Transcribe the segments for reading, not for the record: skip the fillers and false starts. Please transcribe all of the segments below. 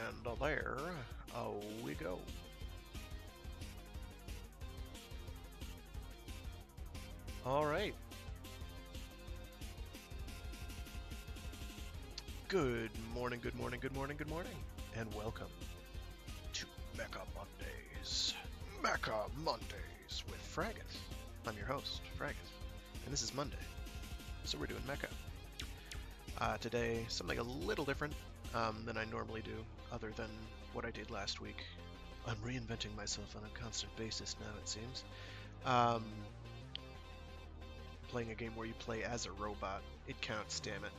And there we go. Alright. Good morning, good morning, good morning, good morning. And welcome to Mecha Mondays. Mecha Mondays with Fraggus. I'm your host, Fraggus. And this is Monday. So we're doing Mecha. Today, something a little different than I normally do, other than what I did last week. I'm reinventing myself on a constant basis now, it seems. Playing a game where you play as a robot. It counts, damn it.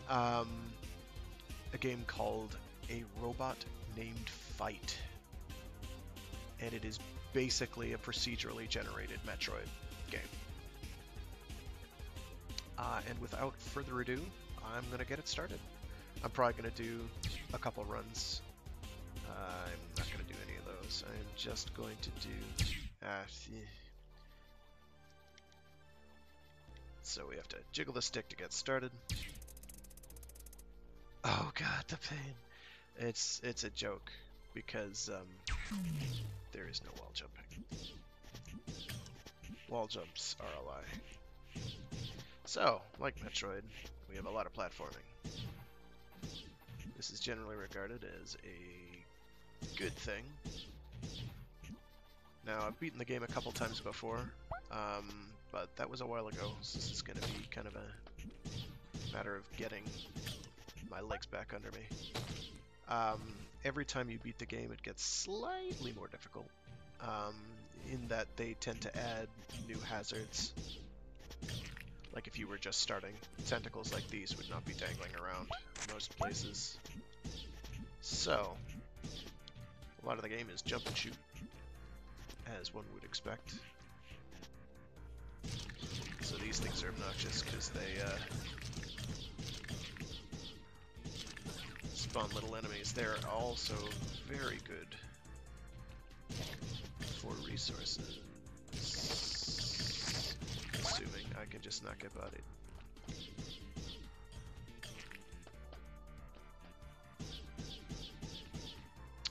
A game called A Robot Named Fight. And it is basically a procedurally generated Metroid game. And without further ado, I'm going to get it started. I'm probably going to do a couple runs. I'm not going to do any of those. I'm just going to do... So we have to jiggle the stick to get started. Oh god, the pain. It's a joke, because there is no wall jumping. Wall jumps are a lie. So, like Metroid, we have a lot of platforming. This is generally regarded as a good thing. Now, I've beaten the game a couple times before, but that was a while ago, so this is going to be kind of a matter of getting my legs back under me. Every time you beat the game, it gets slightly more difficult, in that they tend to add new hazards. Like if you were just starting, tentacles like these would not be dangling around most places. So, a lot of the game is jump and shoot, as one would expect. So these things are obnoxious because they spawn little enemies. They're also very good for resources. Assuming I can just not get bodied.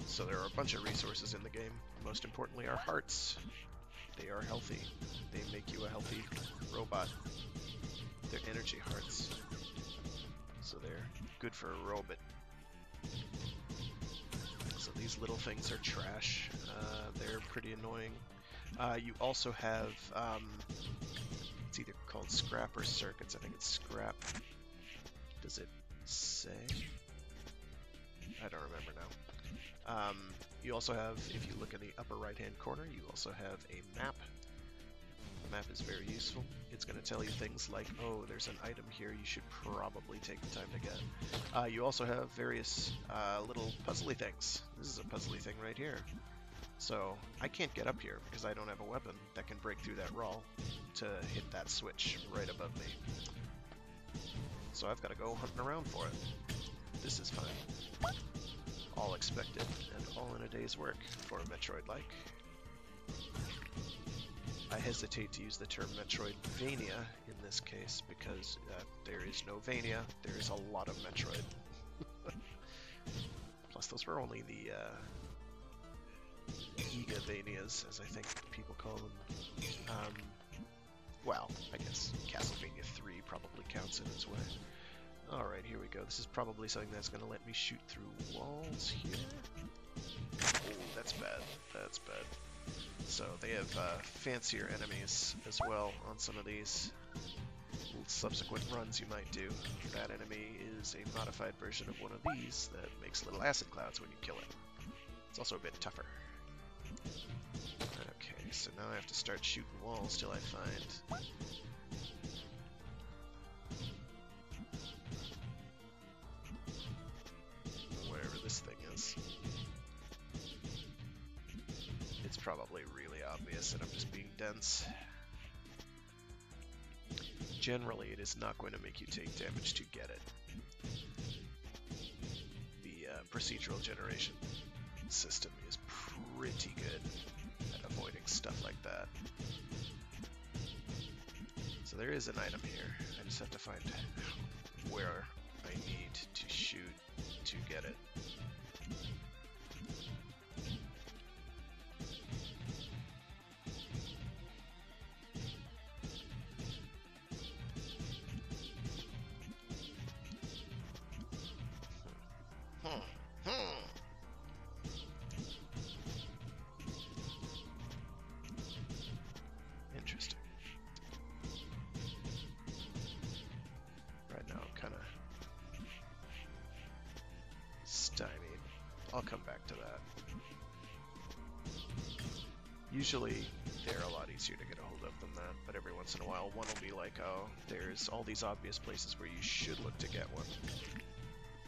So there are a bunch of resources in the game. Most importantly are hearts. They are healthy. They make you a healthy robot. They're energy hearts. So they're good for a robot. So these little things are trash. They're pretty annoying. You also have, it's either called scrap or circuits. I think it's scrap. Does it say? I don't remember now. You also have, if you look in the upper right hand corner, you also have a map. The map is very useful. It's going to tell you things like, oh, there's an item here you should probably take the time to get. You also have various little puzzly things. This is a puzzly thing right here. So I can't get up here because I don't have a weapon that can break through that wall to hit that switch right above me. So I've got to go hunting around for it. This is fine. All expected and all in a day's work for Metroid-like. I hesitate to use the term Metroidvania in this case because there is no Vania, there is a lot of Metroid. Plus those were only the Ega-vanias, as I think people call them. Well, I guess Castlevania 3 probably counts in its way. Alright, here we go. This is probably something that's going to let me shoot through walls here. Oh, that's bad. That's bad. So they have fancier enemies as well on some of these subsequent runs you might do. That enemy is a modified version of one of these that makes little acid clouds when you kill it. It's also a bit tougher. Okay, so now I have to start shooting walls till I find... whatever this thing is. It's probably really obvious and I'm just being dense. Generally, it is not going to make you take damage to get it. The procedural generation system is pretty good at avoiding stuff like that. So there is an item here. I just have to find where I need to shoot to get it. I'll come back to that. Usually, they're a lot easier to get a hold of than that, but every once in a while, one will be like, oh, there's all these obvious places where you should look to get one,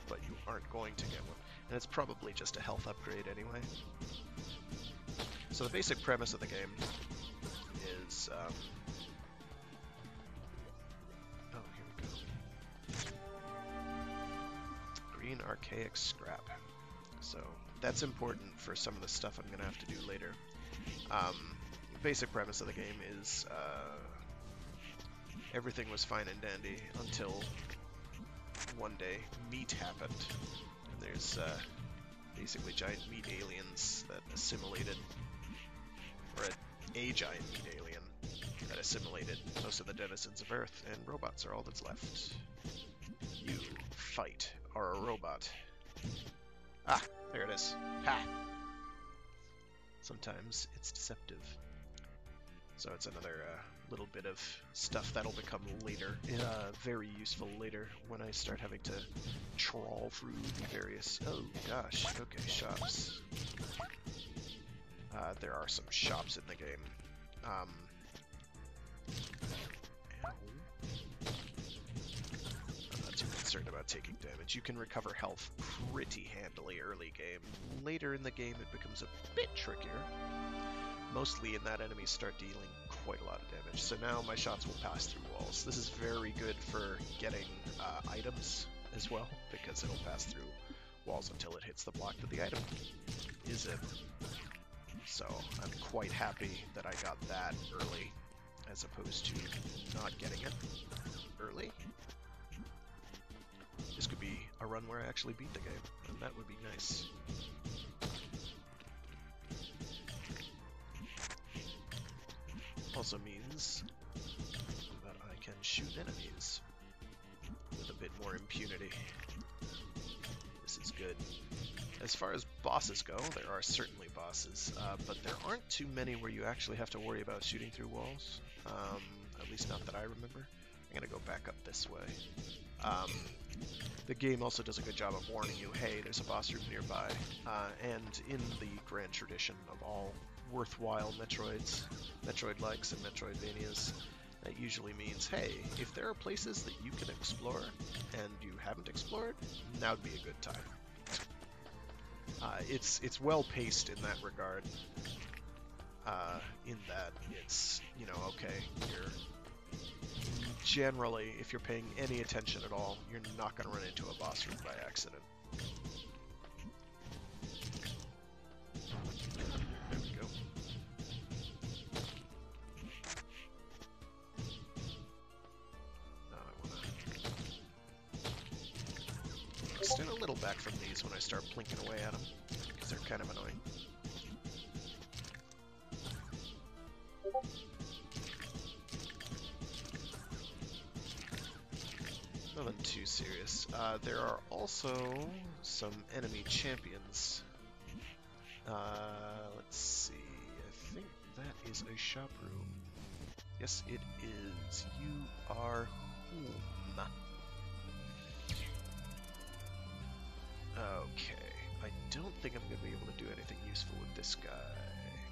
but you aren't going to get one. And it's probably just a health upgrade anyway. So the basic premise of the game is, oh, here we go. Green archaic scrap. So that's important for some of the stuff I'm going to have to do later. Basic premise of the game is everything was fine and dandy until one day meat happened. And there's basically giant meat aliens that assimilated, or a giant meat alien that assimilated most of the denizens of Earth, and robots are all that's left. You fight are a robot. Ah, there it is. Ha! Sometimes it's deceptive. So it's another little bit of stuff that'll become later, very useful later when I start having to trawl through the various... Oh gosh, okay, shops. There are some shops in the game. Ow. I'm not too concerned about taking damage. You can recover health pretty handily early game. Later in the game it becomes a bit trickier. Mostly in that enemies start dealing quite a lot of damage. So now my shots will pass through walls. This is very good for getting items as well, because it'll pass through walls until it hits the block that the item is in. So I'm quite happy that I got that early, as opposed to not getting it early. This could be a run where I actually beat the game, and that would be nice. Also means that I can shoot enemies with a bit more impunity. This is good. As far as bosses go, there are certainly bosses, but there aren't too many where you actually have to worry about shooting through walls. At least not that I remember. I'm gonna go back up this way. The game also does a good job of warning you, hey, there's a boss room nearby, and in the grand tradition of all worthwhile Metroid-likes and Metroidvanias, that usually means, hey, if there are places that you can explore and you haven't explored, now would be a good time. It's well paced in that regard. In that it's, you know, okay, you're generally, if you're paying any attention at all, you're not going to run into a boss room by accident. There we go. Now I want to extend a little back from these when I start plinking away at them, because they're kind of annoying. Nothing too serious. There are also some enemy champions. Let's see. I think that is a shop room. Yes, it is. You are home. Okay. I don't think I'm going to be able to do anything useful with this guy,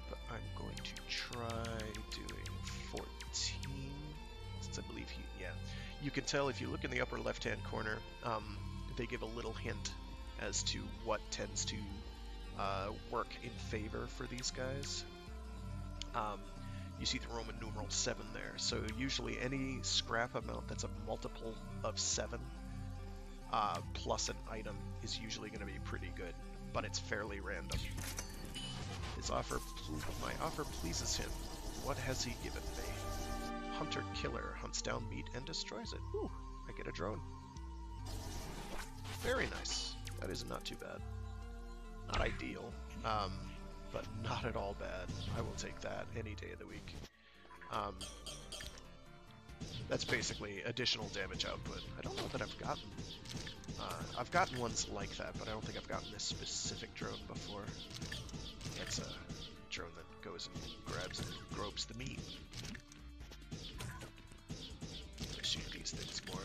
but I'm going to try doing 14. Since I believe yeah. You can tell if you look in the upper left-hand corner, they give a little hint as to what tends to work in favor for these guys. You see the Roman numeral 7 there, so usually any scrap amount that's a multiple of 7 plus an item is usually going to be pretty good, but it's fairly random. My offer pleases him. What has he given me? Hunter-killer hunts down meat and destroys it. Ooh, I get a drone. Very nice. That is not too bad. Not ideal, but not at all bad. I will take that any day of the week. That's basically additional damage output. I don't know that I've gotten ones like that, but I don't think I've gotten this specific drone before. That's a drone that goes and grabs and gropes the meat. Shoot these things more.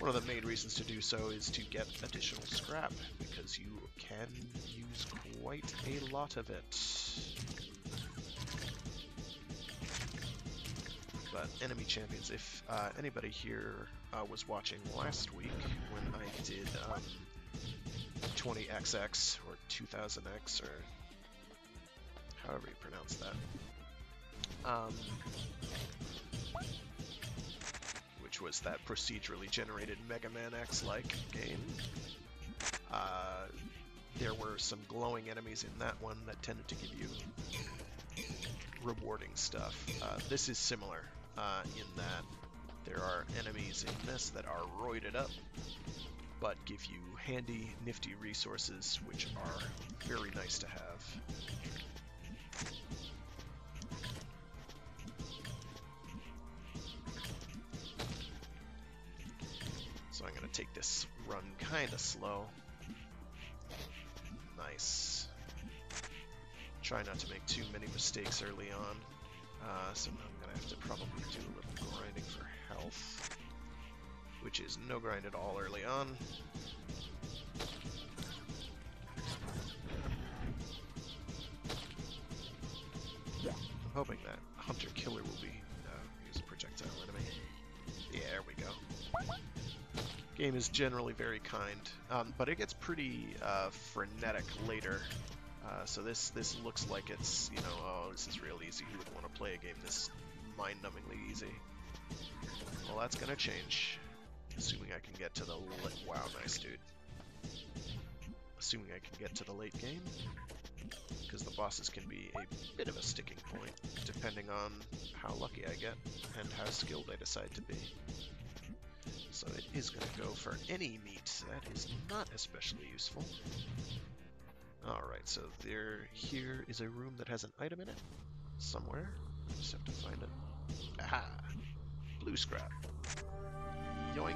One of the main reasons to do so is to get additional scrap, because you can use quite a lot of it. But enemy champions, if anybody here was watching last week when I did 20XX or 2000X or however you pronounce that, which was that procedurally generated Mega Man X-like game. There were some glowing enemies in that one that tended to give you rewarding stuff. This is similar in that there are enemies in this that are roided up, but give you handy, nifty resources, which are very nice to have. So I'm going to take this run kind of slow. Nice. Try not to make too many mistakes early on. So I'm going to have to probably do a little grinding for health, which is no grind at all early on. I'm hoping that Hunter Killer will be use a projectile enemy. Yeah, there we go. Game is generally very kind, but it gets pretty frenetic later. So this looks like it's, you know, oh, this is real easy. Who would want to play a game this mind-numbingly easy? Well, that's gonna change, assuming I can get to the wow, nice dude. Assuming I can get to the late game, because the bosses can be a bit of a sticking point, depending on how lucky I get and how skilled I decide to be. So it is going to go for any meat. That is not especially useful. Alright, so here is a room that has an item in it. Somewhere. Just have to find it. Aha! Blue scrap. Yoink.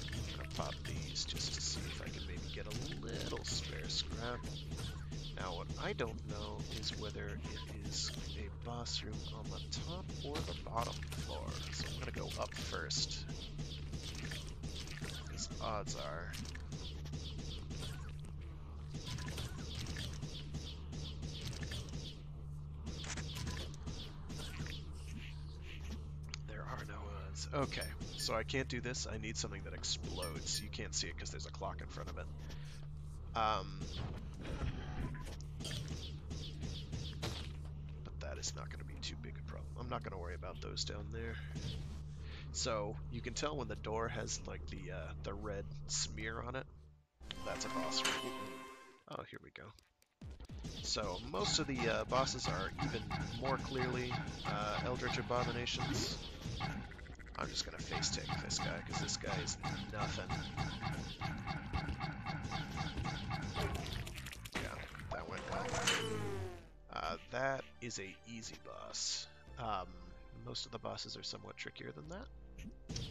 I'm gonna pop these just to see if I can maybe get a little spare scrap. Now what I don't know is whether it is a boss room on the top or the bottom floor. So I'm gonna go up first. Because odds are there are no odds. Okay, so I can't do this. I need something that explodes. You can't see it because there's a clock in front of it. It's not going to be too big a problem. I'm not going to worry about those down there. So you can tell when the door has like the red smear on it. That's a boss room. Oh, here we go. So most of the bosses are even more clearly Eldritch Abominations. I'm just going to face tank this guy because this guy is nothing. Yeah, that went well. That is a easy boss. Most of the bosses are somewhat trickier than that.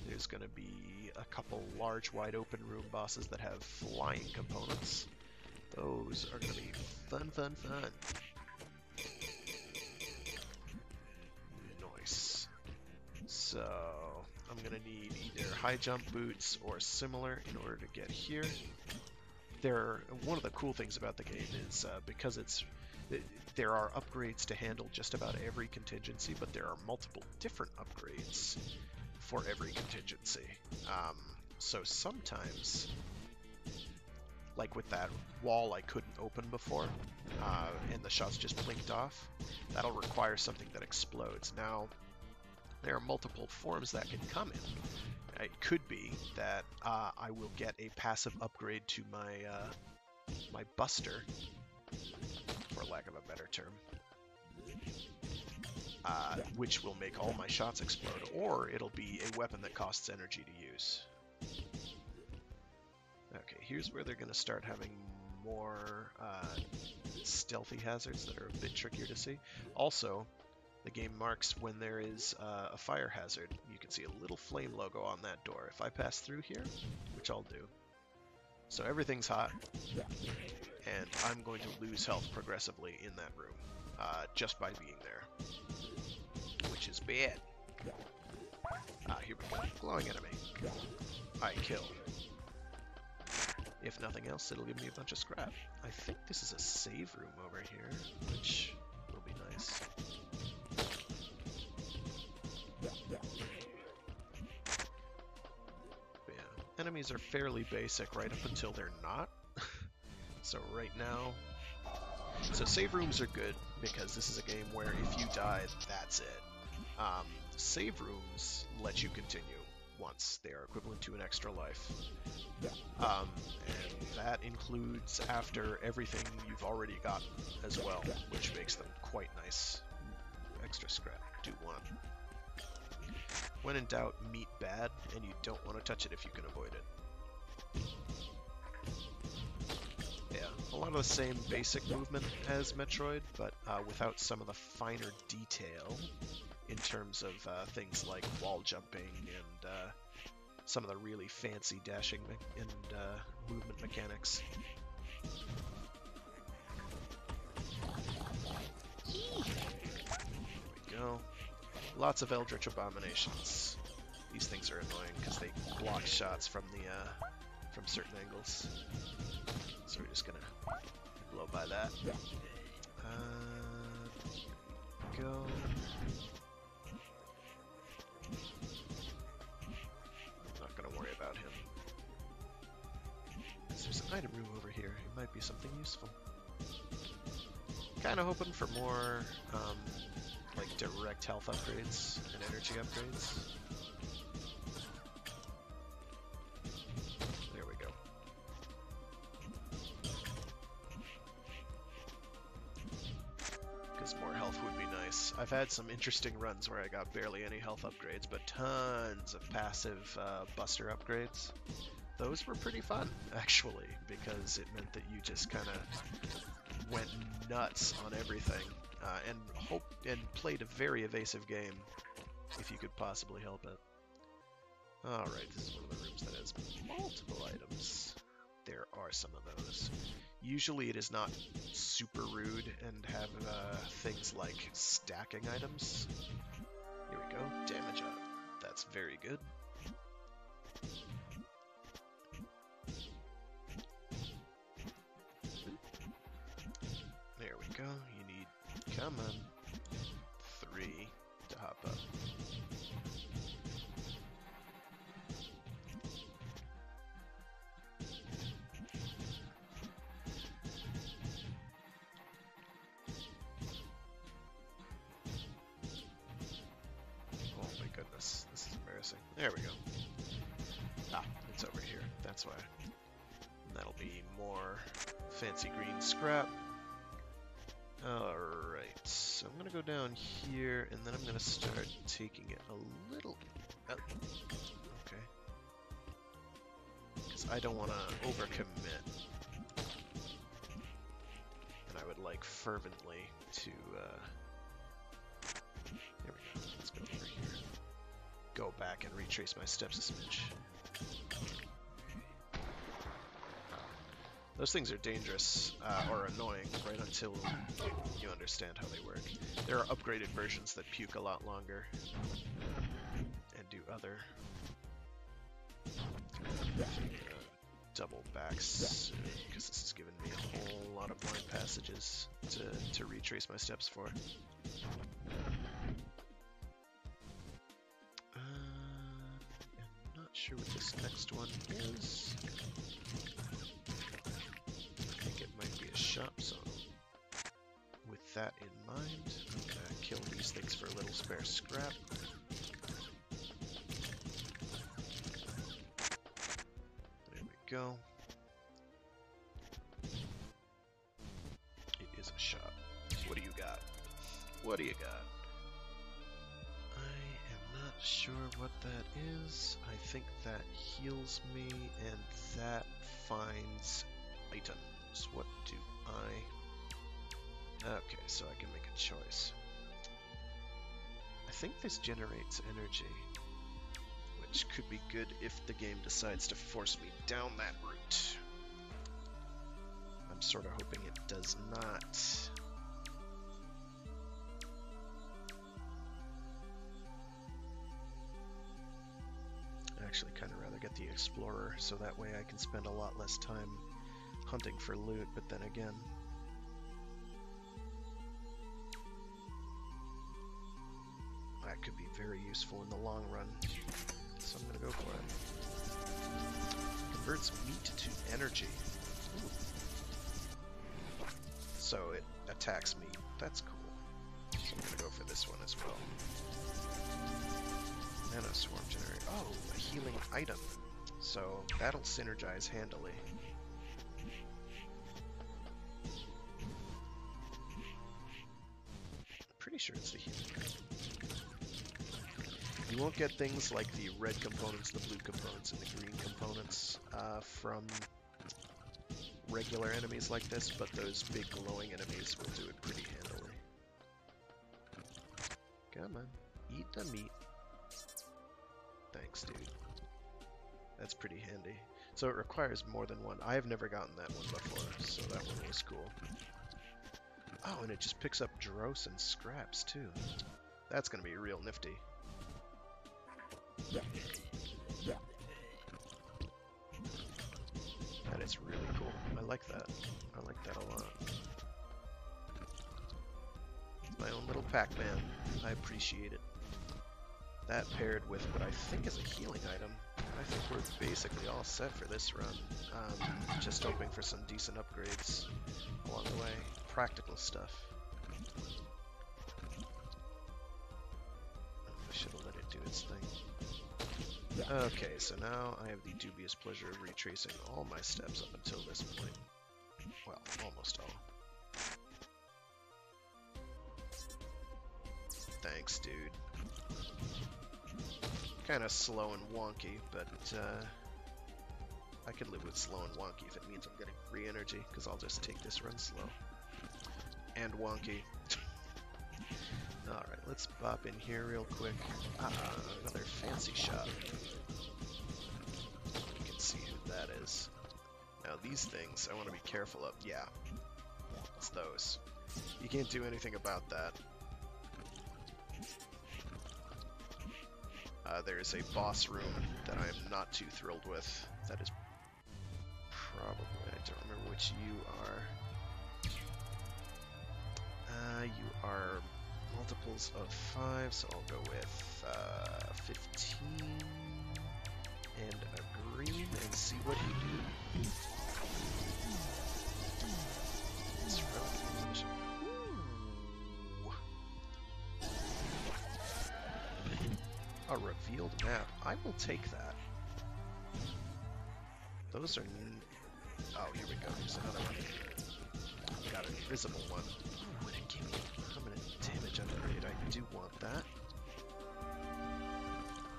There's going to be a couple large, wide open room bosses that have flying components. Those are going to be fun, fun, fun. Nice. So, I'm going to need either high jump boots or similar in order to get here. One of the cool things about the game is because there are upgrades to handle just about every contingency, but there are multiple different upgrades for every contingency. So sometimes, like with that wall I couldn't open before, and the shots just blinked off, that'll require something that explodes. Now, there are multiple forms that can come in. It could be that I will get a passive upgrade to my Buster, for lack of a better term, which will make all my shots explode, or it'll be a weapon that costs energy to use. Okay, here's where they're going to start having more stealthy hazards that are a bit trickier to see. Also, the game marks when there is a fire hazard. You can see a little flame logo on that door. If I pass through here, which I'll do, so everything's hot, and I'm going to lose health progressively in that room, just by being there, which is bad. Ah, here we go. Glowing enemy. I kill. If nothing else, it'll give me a bunch of scrap. I think this is a save room over here, which will be nice. But yeah, enemies are fairly basic right up until they're not. So right now... So save rooms are good, because this is a game where if you die, that's it. Save rooms let you continue once. They are equivalent to an extra life. And that includes after everything you've already gotten as well, which makes them quite nice. Extra scrap, do one. When in doubt, meat bad, and you don't want to touch it if you can avoid it. Yeah, a lot of the same basic movement as Metroid, but without some of the finer detail in terms of things like wall jumping and some of the really fancy dashing and movement mechanics. There we go. Lots of Eldritch Abominations. These things are annoying because they block shots from from certain angles. So we're just gonna blow by that. Go. Not gonna worry about him. There's an item room over here. It might be something useful. Kind of hoping for more like direct health upgrades and energy upgrades. There we go. Because more health would be nice. I've had some interesting runs where I got barely any health upgrades, but tons of passive buster upgrades. Those were pretty fun, actually, because it meant that you just kind of went nuts on everything and played a very evasive game, if you could possibly help it. Alright, this is one of the rooms that has multiple items. There are some of those. Usually it is not super rude and have things like stacking items. Here we go, damage up. That's very good. There we go, you need, come on, 3 to hop up. Oh my goodness, this is embarrassing. There we go. Ah, it's over here, that's why. And that'll be more fancy green scrap. Alright, so I'm going to go down here, and then I'm going to start taking it a little up. Okay. Because I don't want to overcommit. And I would like fervently to, there we go, let's go over here. Go back and retrace my steps a smidge. Those things are dangerous, or annoying, right until you understand how they work. There are upgraded versions that puke a lot longer, and do other double backs, because this has given me a whole lot of blind passages to retrace my steps for. I'm not sure what this next one is. Shop zone. With that in mind, I'm gonna kill these things for a little spare scrap. There we go. It is a shop. What do you got? What do you got? I am not sure what that is. I think that heals me, and that finds items. What do I... Okay, so I can make a choice. I think this generates energy, which could be good if the game decides to force me down that route. I'm sort of hoping it does not. actually kind of rather get the Explorer, so that way I can spend a lot less time hunting for loot, but then again... that could be very useful in the long run, so I'm gonna go for it. Converts meat to energy. Ooh. So it attacks meat. That's cool. So I'm gonna go for this one as well. Nano Swarm Generator. Oh, a healing item. So that'll synergize handily. Pretty sure it's the healing item. You won't get things like the red components, the blue components, and the green components from regular enemies like this, but those big glowing enemies will do it pretty handily. Come on, eat the meat. Thanks, dude. That's pretty handy. So it requires more than one. I have never gotten that one before, so that one was cool. Oh, and it just picks up dross and scraps, too. That's going to be real nifty. That is really cool. I like that. I like that a lot. It's my own little Pac-Man. I appreciate it. That paired with what I think is a healing item. I think we're basically all set for this run. Just hoping for some decent upgrades along the way. Practical stuff. I should have let it do its thing. Okay, so now I have the dubious pleasure of retracing all my steps up until this point. Well, almost all. Thanks, dude. Kind of slow and wonky, but I could live with slow and wonky if it means I'm getting free energy, because I'll just take this run slow. And wonky. Alright, let's bop in here real quick. Another fancy shop. You can see who that is. Now these things I want to be careful of. Yeah, it's those. You can't do anything about that. There's a boss room that I am not too thrilled with. That is probably... I don't remember which you are. You are multiples of 5, so I'll go with 15 and a green and see what you do. It's relative position. A revealed map. I will take that. Those are... Oh, here we go. Here's another one. I've got an invisible one. Ooh, and it gave me a permanent damage upgrade. I do want that.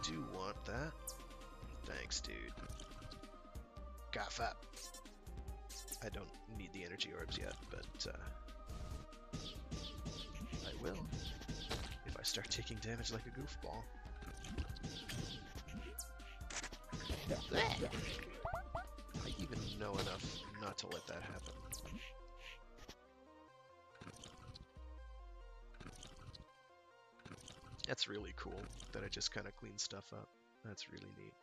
Do want that. Thanks, dude. Gaff up. I don't need the energy orbs yet, but I will if I start taking damage like a goofball. I even know enough not to let that happen. That's really cool that I just kind of clean stuff up. That's really neat.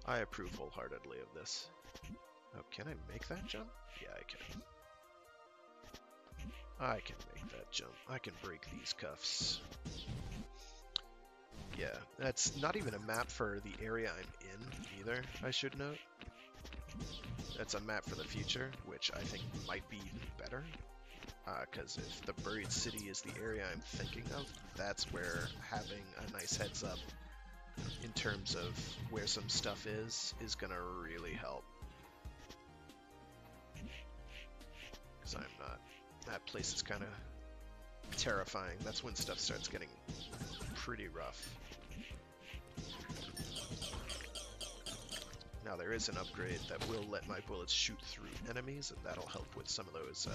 I approve wholeheartedly of this. Oh, can I make that jump? Yeah, I can. I can make that jump. I can break these cuffs. Yeah, that's not even a map for the area I'm in, either, I should note. That's a map for the future, which I think might be better. Because if the buried city is the area I'm thinking of, that's where having a nice heads up in terms of where some stuff is gonna really help. Because I'm not... That place is kind of terrifying. That's when stuff starts getting pretty rough. Now there is an upgrade that will let my bullets shoot through enemies, and that'll help with some of those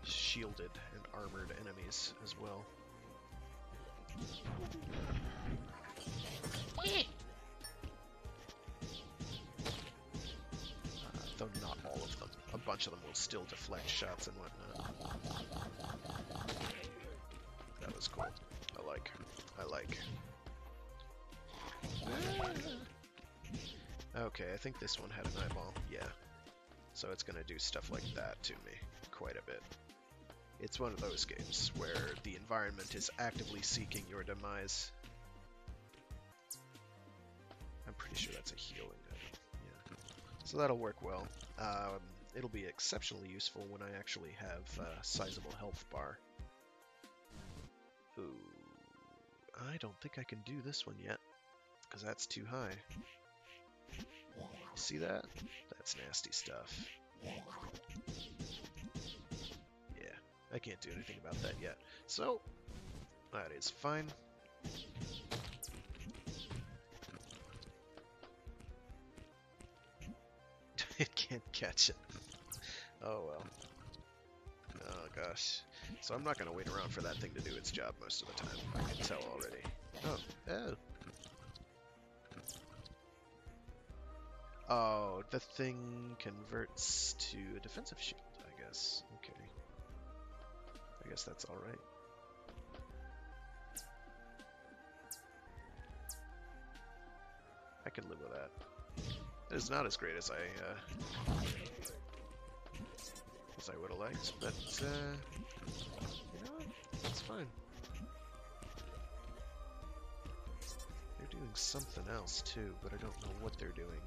shielded and armored enemies as well. Though not all of them. A bunch of them will still deflect shots and whatnot. That was cool. I like. Okay, I think this one had an eyeball. Yeah. So it's going to do stuff like that to me quite a bit. It's one of those games where the environment is actively seeking your demise. I'm pretty sure that's a healing item. Yeah. So that'll work well. It'll be exceptionally useful when I actually have a sizable health bar. Ooh. I don't think I can do this one yet, because that's too high. You see that? That's nasty stuff. Yeah, I can't do anything about that yet. So, that is fine. It can't catch it. Oh well. Oh gosh. So I'm not going to wait around for that thing to do its job most of the time. I can tell already. Oh. Oh, the thing converts to a defensive shield, I guess. Okay. I guess that's alright. I can live with that. It's not as great as I would have liked, but you know what? It's fine. They're doing something else too, but I don't know what they're doing.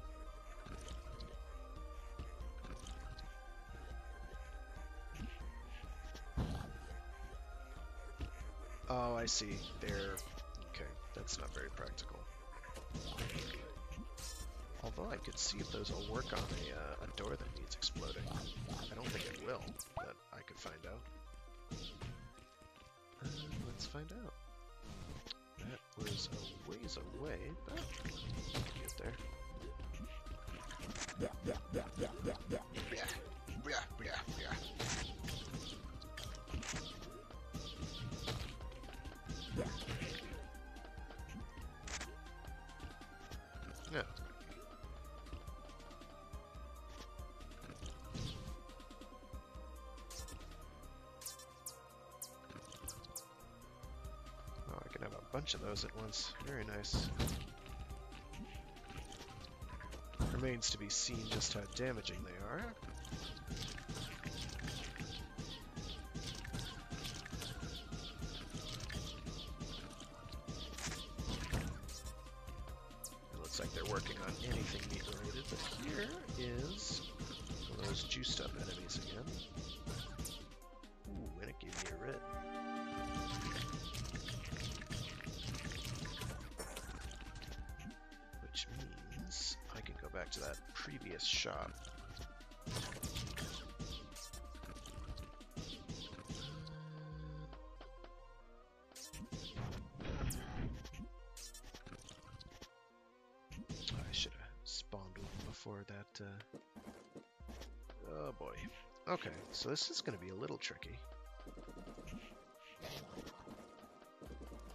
Oh, I see. They're... Okay, that's not very practical. Although I could see if those will work on a door that needs exploding. I don't think it will, but I could find out. Let's find out. That was a ways away, but we'll get there. Yeah. Oh, I can have a bunch of those at once. Very nice. Remains to be seen just how damaging they are. It looks like they're working on anything meat related, but here is one of those juiced up enemies again. Ooh, and it gave me a red. Which means I can go back to that previous shop. I should have spawned one before that. Oh boy. Okay, so this is going to be a little tricky.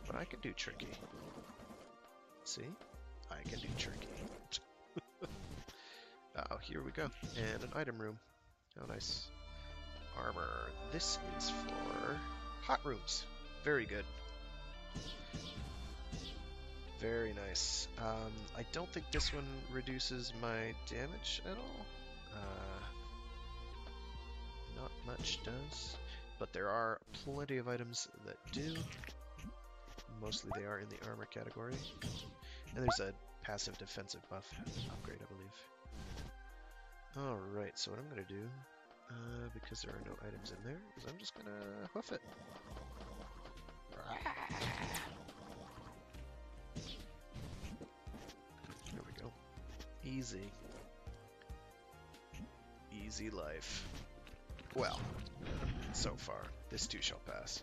But I can do tricky. See? I can do tricky. Oh, here we go. And an item room. Oh, nice. Armor. This is for hot rooms. Very good. Very nice. I don't think this one reduces my damage at all. Not much does. But there are plenty of items that do. Mostly they are in the armor category. And there's a passive defensive buff upgrade, I believe. Alright, so what I'm going to do, because there are no items in there, is I'm just going to hoof it. There we go. Easy. Easy life. Well, so far. This too shall pass.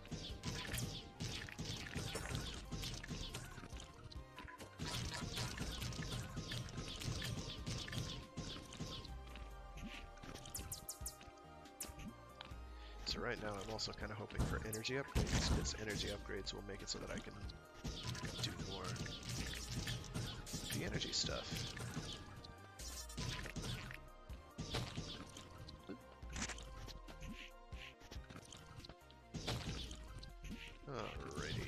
So right now I'm also kind of hoping for energy upgrades, because energy upgrades will make it so that I can do more of the energy stuff. Alrighty.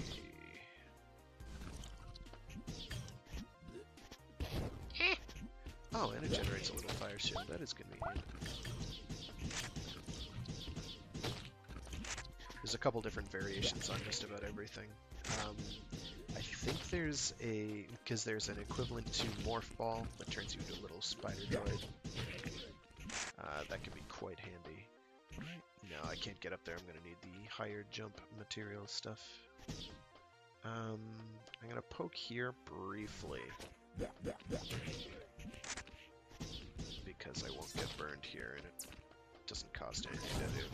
Oh, Oh, and it generates a little fire shield. That is convenient. There's a couple different variations on just about everything. I think there's because there's an equivalent to Morph Ball that turns you into a little spider droid. That can be quite handy. No, I can't get up there. I'm going to need the higher jump material stuff. I'm going to poke here briefly. Because I won't get burned here, and it doesn't cost anything to do.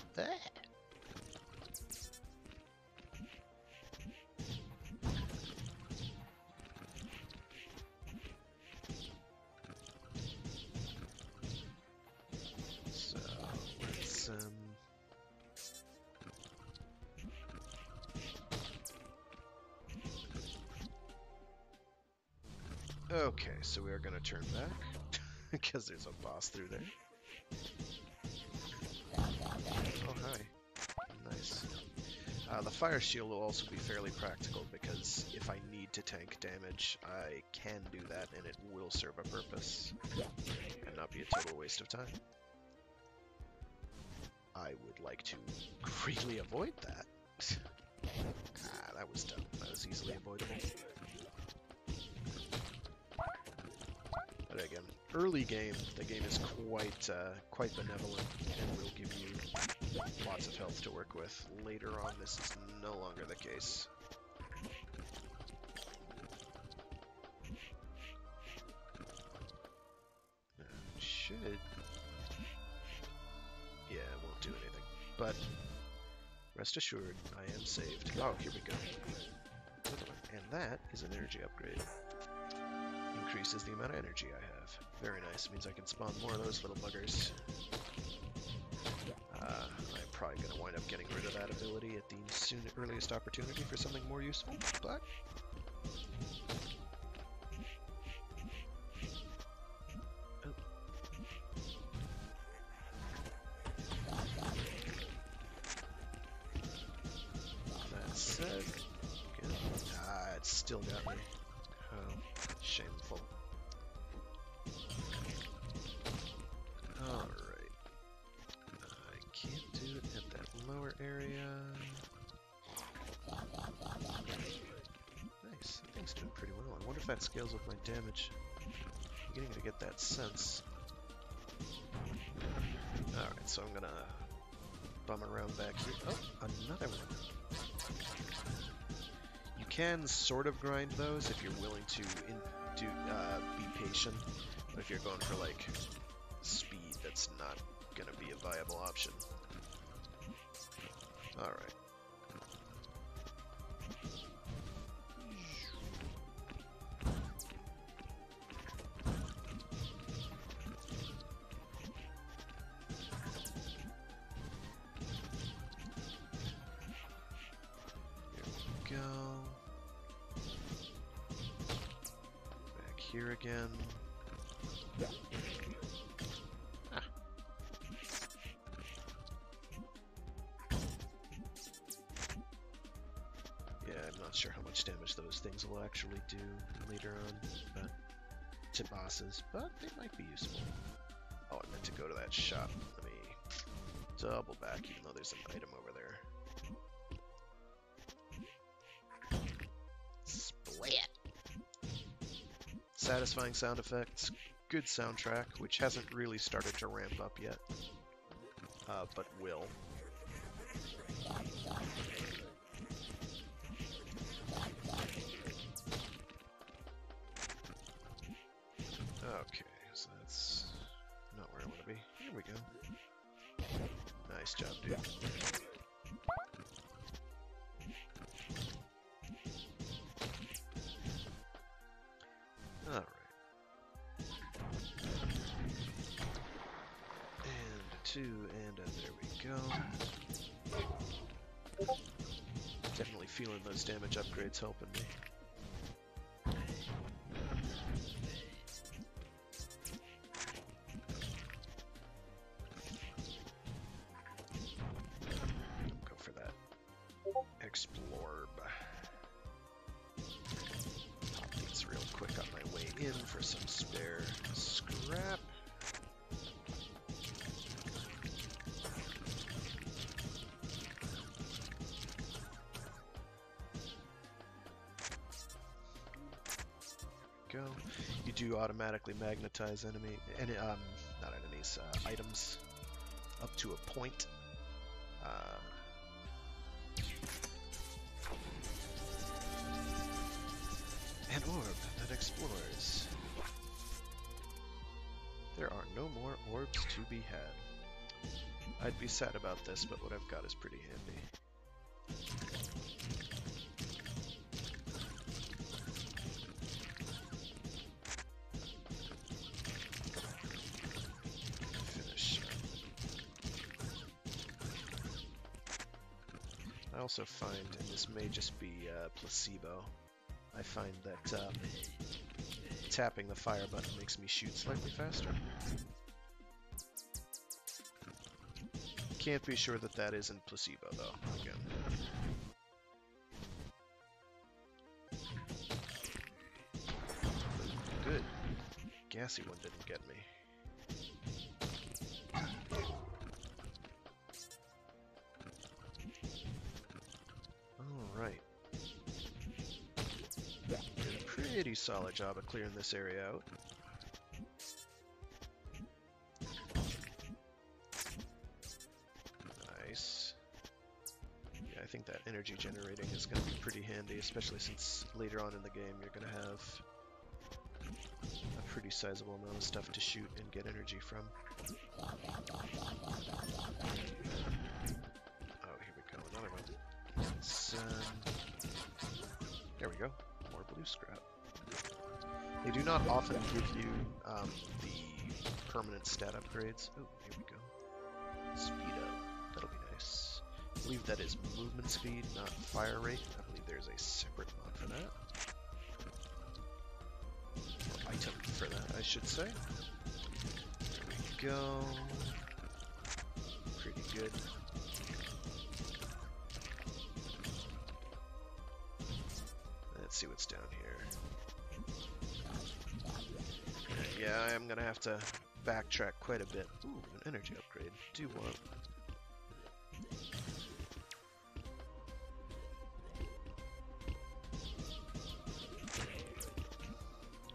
So, let's, okay, so we are going to turn back. Because there's a boss through there. Oh, hi. Nice. The fire shield will also be fairly practical because if I need to tank damage, I can do that and it will serve a purpose and not be a total waste of time. I would like to greatly avoid that. That was dumb. That was easily avoidable. But again, early game, the game is quite benevolent and will give you lots of health to work with. Later on, this is no longer the case. Should... yeah, it won't do anything. But rest assured, I am saved. Oh, here we go. And that is an energy upgrade. Increases the amount of energy I have. Very nice. Means I can spawn more of those little buggers. I'm probably going to wind up getting rid of that ability at the earliest opportunity for something more useful, but... oh. That said... good. It's still got me. Oh, shameful. Alright. I can't do it at that lower area. Nice. That thing's doing pretty well. I wonder if that scales with my damage. I'm beginning to get that sense. Alright, so I'm gonna bum around back here. Oh, another one. You can sort of grind those if you're willing to be patient. But if you're going for like speed, that's not gonna be a viable option. Alright. Here we go. Back here again. Sure how much damage those things will actually do later on, but to bosses, but they might be useful. Oh, I meant to go to that shop. Let me double back, even though there's an item over there. Split! Satisfying sound effects, good soundtrack, which hasn't really started to ramp up yet, but will. Okay, so that's not where I want to be. Here we go. Nice job, dude. Alright. And a 2, and a there we go. Definitely feeling those damage upgrades helping me. way in for some spare scrap. Go. You do automatically magnetize not enemies, items up to a point. An orb that explores. There are no more orbs to be had. I'd be sad about this, but what I've got is pretty handy. Finish. I also find, and this may just be placebo, I find that tapping the fire button makes me shoot slightly faster. Can't be sure that that isn't placebo, though, again. Good. Gassy one didn't get me. Alright. Did a pretty solid job of clearing this area out. Nice. Yeah, I think that energy generating is going to be pretty handy, especially since later on in the game you're going to have a pretty sizable amount of stuff to shoot and get energy from. Oh, here we go, another one. Let's, there we go, more blue scrap. They do not often give you the permanent stat upgrades. Oh, here we go. Speed up, that'll be nice. I believe that is movement speed, not fire rate. I believe there's a separate mod for that. Or item for that, I should say. There we go. Pretty good. Let's see what's down here. Yeah, I am gonna have to backtrack quite a bit. Ooh, an energy upgrade. Do want.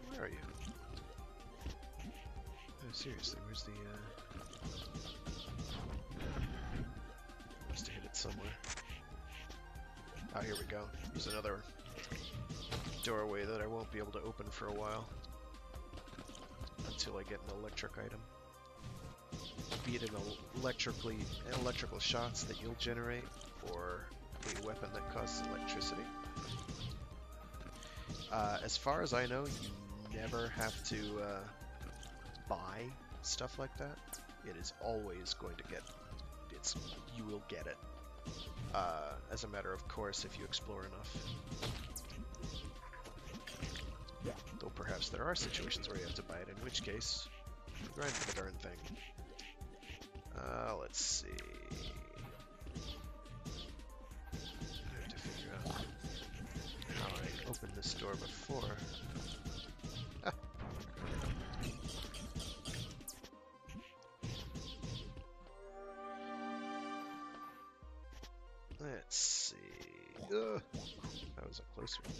Where are you? Oh, seriously, where's the, must have hit it somewhere. Oh, here we go. There's another doorway that I won't be able to open for a while. Until I get an electric item. Be it an electrical shots that you'll generate, or a weapon that causes electricity. As far as I know, you never have to buy stuff like that. It is always going to get, you will get it. As a matter of course, if you explore enough. Though perhaps there are situations where you have to buy it, in which case, grind for the darn thing. Let's see. I have to figure out how I opened this door before. Let's see. Ugh. That was a close one.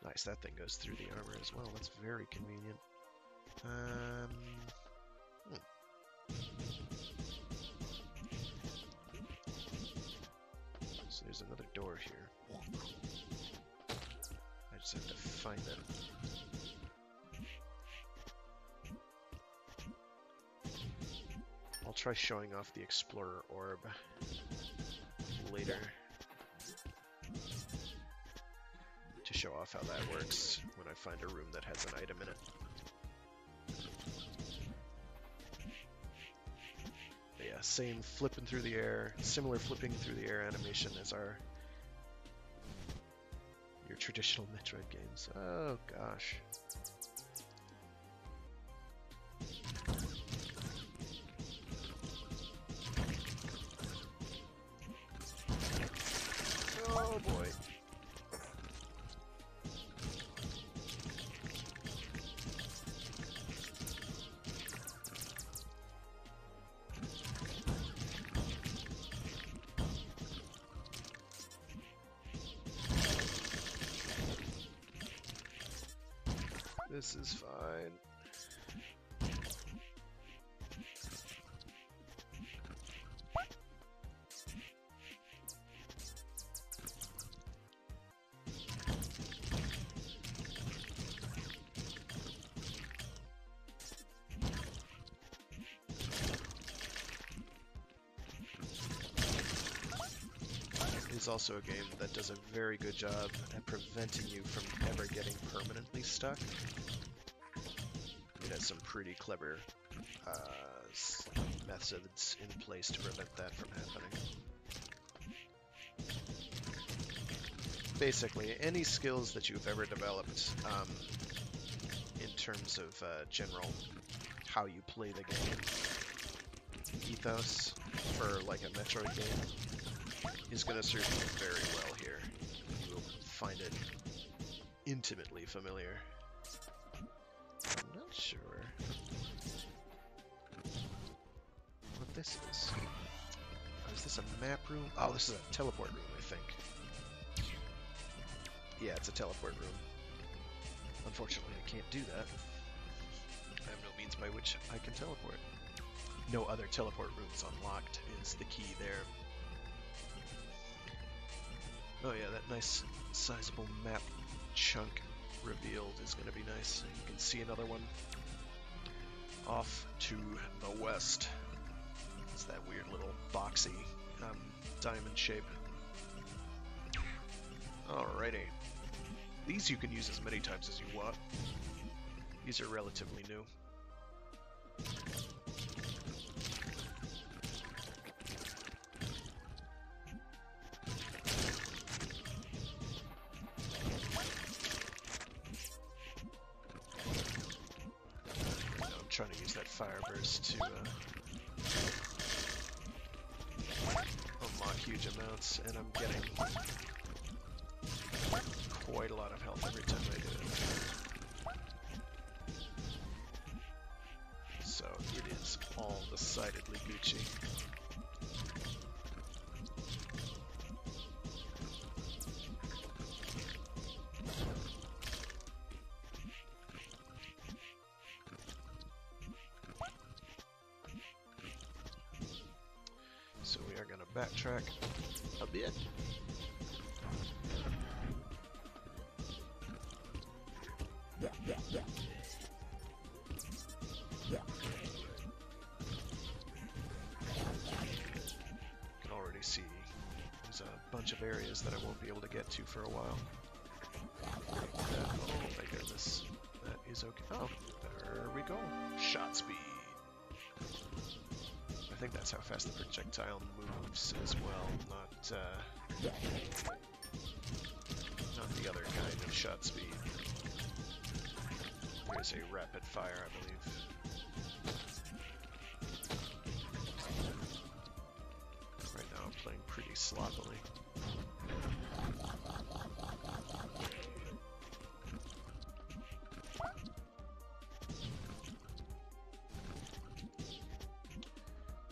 Nice, that thing goes through the armor as well. That's very convenient. So there's another door here. I just have to find it. I'll try showing off the Explorer Orb later. To show off how that works when I find a room that has an item in it. But yeah, same flipping through the air, similar flipping through the air animation as your traditional Metroid games. Oh gosh. Oh boy. This is fine. It's also a game that does a very good job at preventing you from ever getting permanently stuck. It has some pretty clever methods in place to prevent that from happening. Basically, any skills that you've ever developed in terms of general how you play the game ethos for like a Metroid game is going to serve you very well here. You will find it intimately familiar. I'm not sure what this is. Oh, is this a map room? Oh, this is a teleport room, I think. Yeah, it's a teleport room. Unfortunately, I can't do that. I have no means by which I can teleport. No other teleport rooms unlocked is the key there. Oh yeah, that nice sizable map chunk revealed is going to be nice. You can see another one off to the west. It's that weird little boxy diamond shape. Alrighty. These you can use as many times as you want. These are relatively new. Trying to use that fire burst to unlock huge amounts, and I'm getting quite a lot of health every time I do it. So it is all decidedly Gucci. So we are going to backtrack a bit. You can already see there's a bunch of areas that I won't be able to get to for a while. Oh my goodness. That is okay. Oh, there we go. Shot speed. I think that's how fast the projectile moves as well, not the other kind of shot speed. There's a rapid fire, I believe. Right now I'm playing pretty sloppily.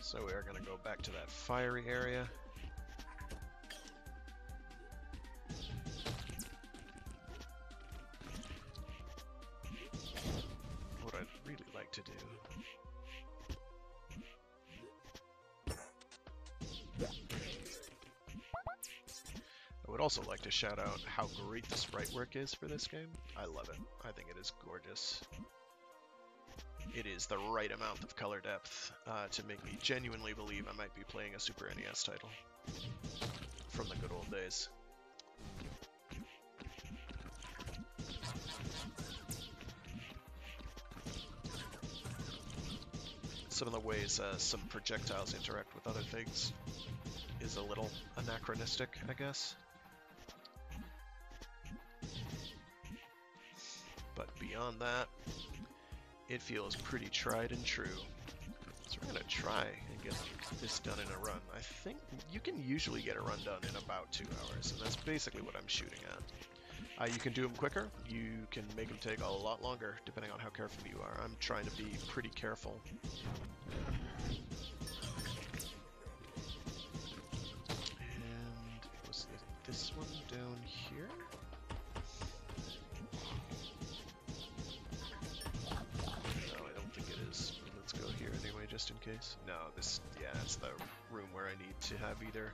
So we are going to go back to that fiery area. What I'd really like to do I would also like to shout out how great the sprite work is for this game. I love it. I think it is gorgeous. It is the right amount of color depth to make me genuinely believe I might be playing a Super NES title from the good old days. Some of the ways some projectiles interact with other things is a little anachronistic, I guess. But beyond that, it feels pretty tried and true. So we're going to try and get this done in a run. I think you can usually get a run done in about 2 hours, and that's basically what I'm shooting at. You can do them quicker, you can make them take a lot longer, depending on how careful you are. I'm trying to be pretty careful. And was this one down here? just in case. No, this, yeah, it's the room where I need to have either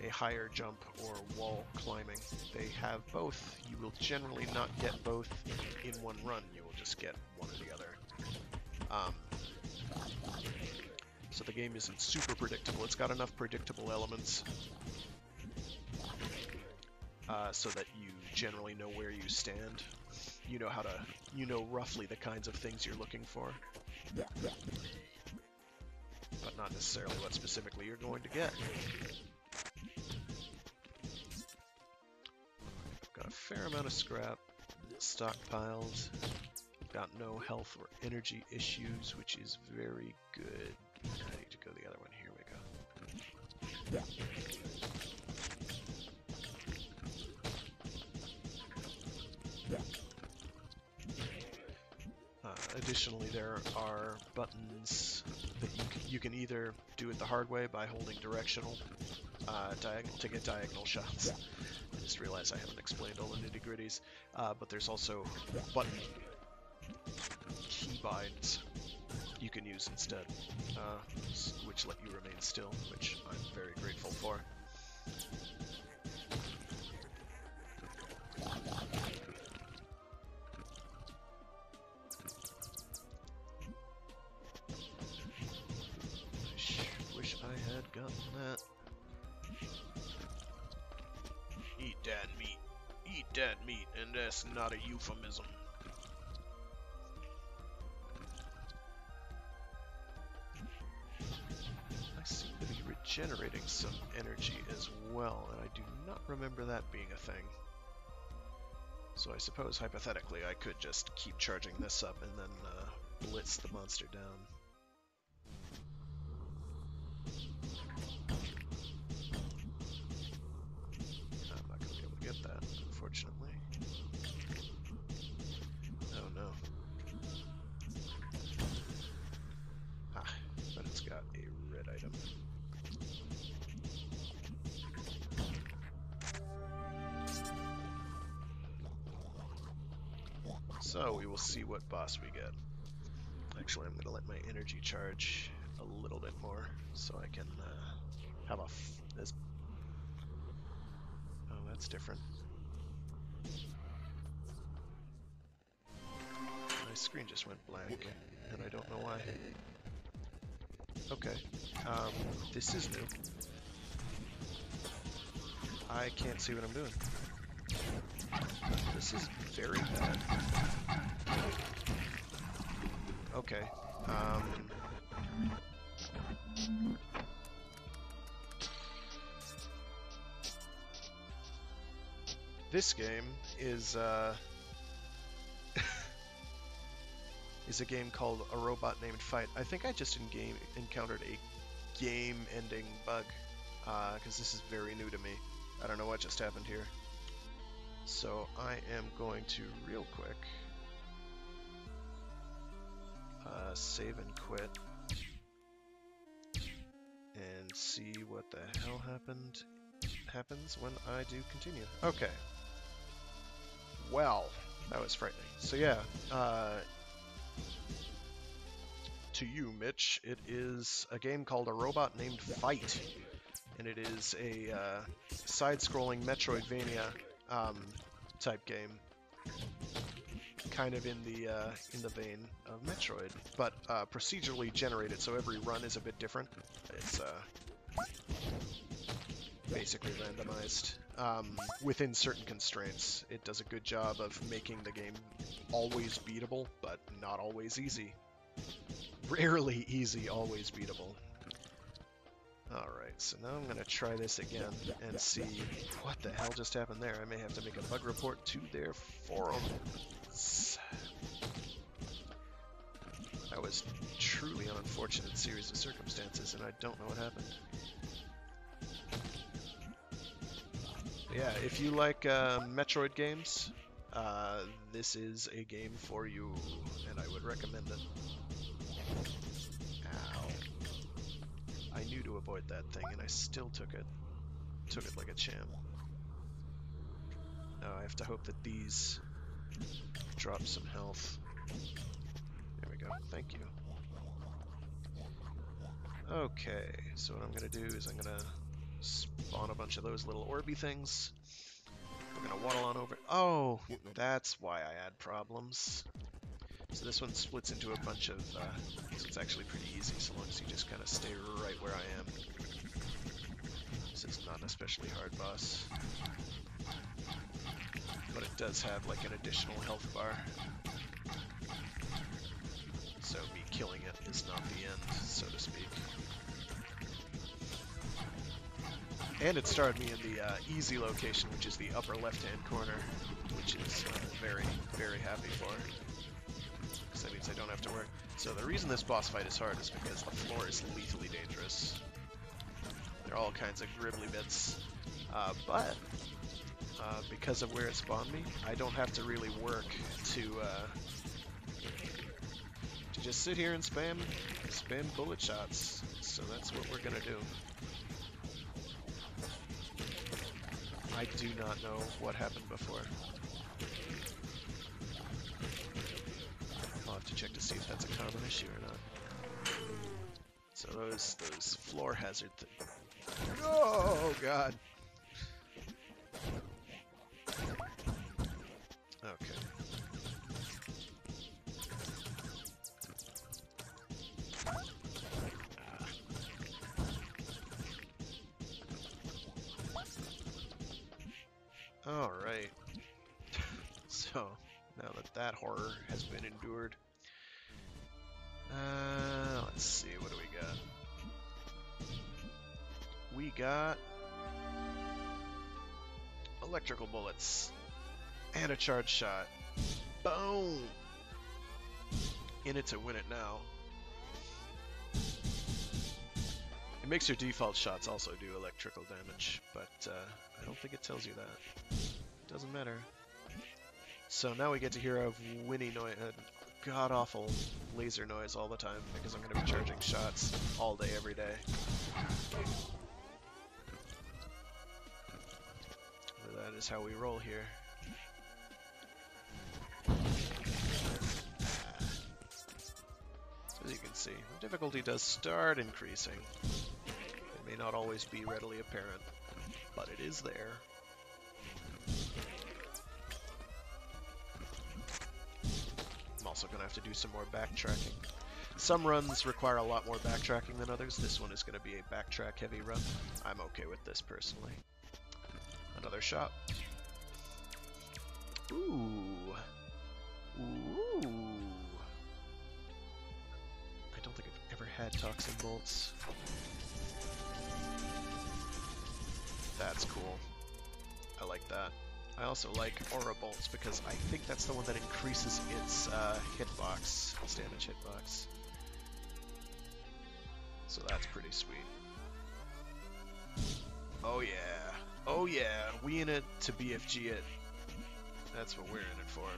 a higher jump or wall climbing. They have both. You will generally not get both in one run. You will just get one or the other. So the game isn't super predictable. It's got enough predictable elements so that you generally know where you stand. You know you know roughly the kinds of things you're looking for, but not necessarily what specifically you're going to get. I've got a fair amount of scrap stockpiled. Got no health or energy issues, which is very good. I need to go the other one. Here we go. Additionally, there are buttons that you can either do it the hard way by holding directional diagonal to get diagonal shots. I just realized I haven't explained all the nitty-gritties. But there's also button keybinds you can use instead, which let you remain still, which I'm very grateful for. Wish I had gotten that. Eat that meat. Eat that meat, and that's not a euphemism. I seem to be regenerating some energy as well, and I do not remember that being a thing. So I suppose, hypothetically, I could just keep charging this up and then blitz the monster down. I'm not going to be able to get that, unfortunately. Oh no. Ah, but it's got a red item. So we will see what boss we get. Actually, I'm going to let my energy charge a little bit more so I can have this. Oh, that's different. My screen just went blank, and I don't know why. Okay, this is new. I can't see what I'm doing. This is very bad. Okay, this game is is a game called A Robot Named Fight. I think I just encountered a game-ending bug, because this is very new to me. I don't know what just happened here. So I am going to, real quick, save and quit, and see what the hell happens when I do continue. Okay. Well, that was frightening. So yeah, to you, Mitch, it is a game called A Robot Named Fight, and it is a side-scrolling Metroidvania type game, kind of in the vein of Metroid, but procedurally generated. So every run is a bit different. It's basically randomized within certain constraints. It does a good job of making the game always beatable, but not always easy. Rarely easy, always beatable. Alright, so now I'm going to try this again and see what the hell just happened there. I may have to make a bug report to their forums. That was truly an unfortunate series of circumstances, and I don't know what happened. Yeah, if you like Metroid games, this is a game for you, and I would recommend it. Ow. I knew to avoid that thing, and I still took it. Took it like a champ. Now I have to hope that these drop some health. There we go. Thank you. Okay, so what I'm gonna do is I'm gonna spawn a bunch of those little orby things. We're gonna waddle on over. Oh, that's why I had problems. So this one splits into a bunch of, so it's actually pretty easy so long as you just kind of stay right where I am. This is not an especially hard boss. But it does have like an additional health bar. So me killing it is not the end, so to speak. And it started me in the easy location, which is the upper left-hand corner, which is very, very happy for. Because that means I don't have to work. So the reason this boss fight is hard is because the floor is lethally dangerous. There are all kinds of gribbly bits. But because of where it spawned me, I don't have to really work to just sit here and spam bullet shots. So that's what we're gonna do. I do not know what happened before. I'll have to check to see if that's a common issue or not. So those floor hazard things. Oh god. Okay. Alright. So, now that that horror has been endured, let's see, what do we got? We got electrical bullets and a charge shot. Boom! In it to win it now. It makes your default shots also do electrical damage, but I don't think it tells you that. Doesn't matter. So now we get to hear a whinny noise, a god-awful laser noise all the time, because I'm going to be charging shots all day, every day. That is how we roll here. As you can see, the difficulty does start increasing. It may not always be readily apparent, but it is there. I'm also going to have to do some more backtracking. Some runs require a lot more backtracking than others. This one is going to be a backtrack heavy run. I'm okay with this personally. Another shot. Ooh. Ooh. I don't think I've ever had toxin bolts. That's cool. I like that. I also like aura bolts because I think that's the one that increases its hitbox, its damage hitbox. So that's pretty sweet. Oh yeah. Oh yeah. We in it to BFG it. That's what we're in it for.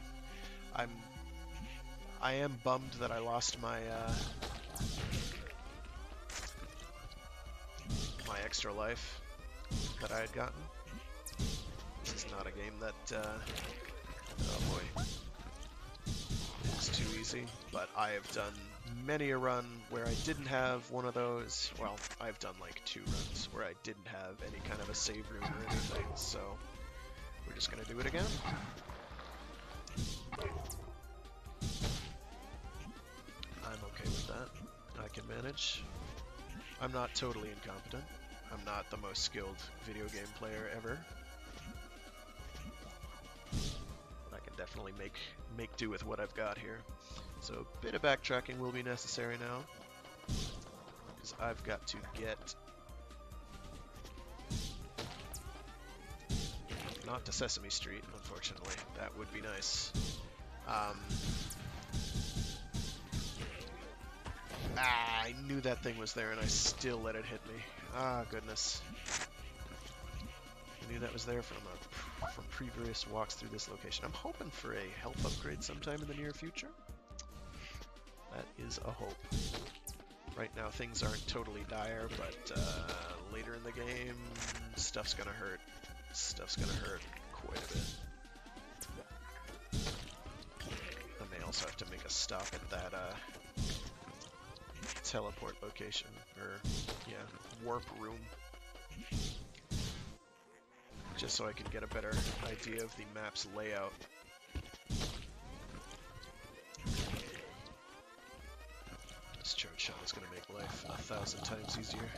I am bummed that I lost my my extra life that I had gotten. This is not a game that, oh boy, it's too easy, but I have done many a run where I didn't have one of those. Well, I've done like 2 runs where I didn't have any kind of a save room or anything, so we're just gonna do it again. I'm okay with that. I can manage. I'm not totally incompetent. I'm not the most skilled video game player ever. But I can definitely make do with what I've got here. So a bit of backtracking will be necessary now. Because I've got to get... not to Sesame Street, unfortunately. That would be nice. I knew that thing was there and I still let it hit me. Ah, goodness. I knew that was there from previous walks through this location. I'm hoping for a health upgrade sometime in the near future. That is a hope. Right now things aren't totally dire, but later in the game, stuff's gonna hurt. Stuff's gonna hurt quite a bit. I may also have to make a stop at that teleport location, or, yeah, warp room. Just so I can get a better idea of the map's layout. This charge shot is going to make life 1,000 times easier.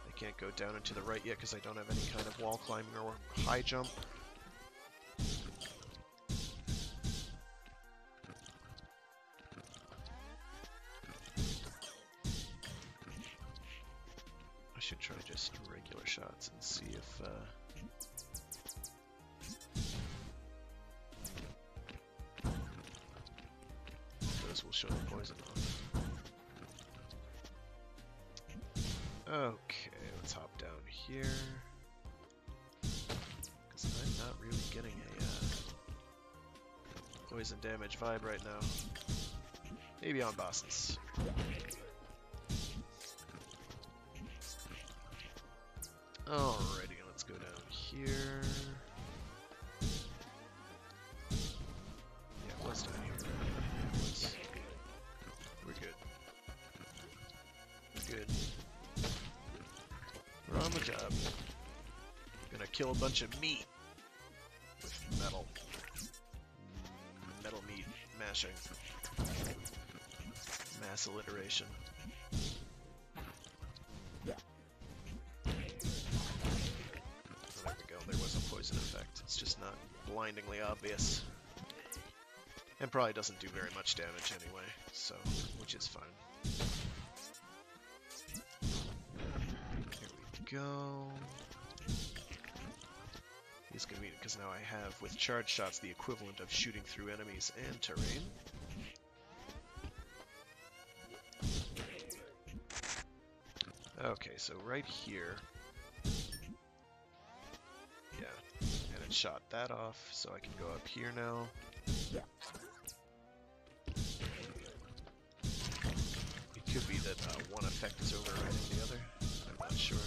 I can't go down and to the right yet because I don't have any kind of wall climbing or high jump. I should try just regular shots and see if those will show the poison off. Okay, let's hop down here. Because I'm not really getting a poison damage vibe right now. Maybe on bosses. Alrighty, let's go down here. Yeah, it was down here. We're good. We're good. We're on the job. Gonna kill a bunch of meat with metal. Metal meat mashing. Mass alliteration. There was a poison effect. It's just not blindingly obvious. And probably doesn't do very much damage anyway, so, which is fine. Here we go. He's convenient because now I have, with charge shots, the equivalent of shooting through enemies and terrain. Okay, so right here. Shot that off, so I can go up here now. It could be that one effect is overriding the other. I'm not sure.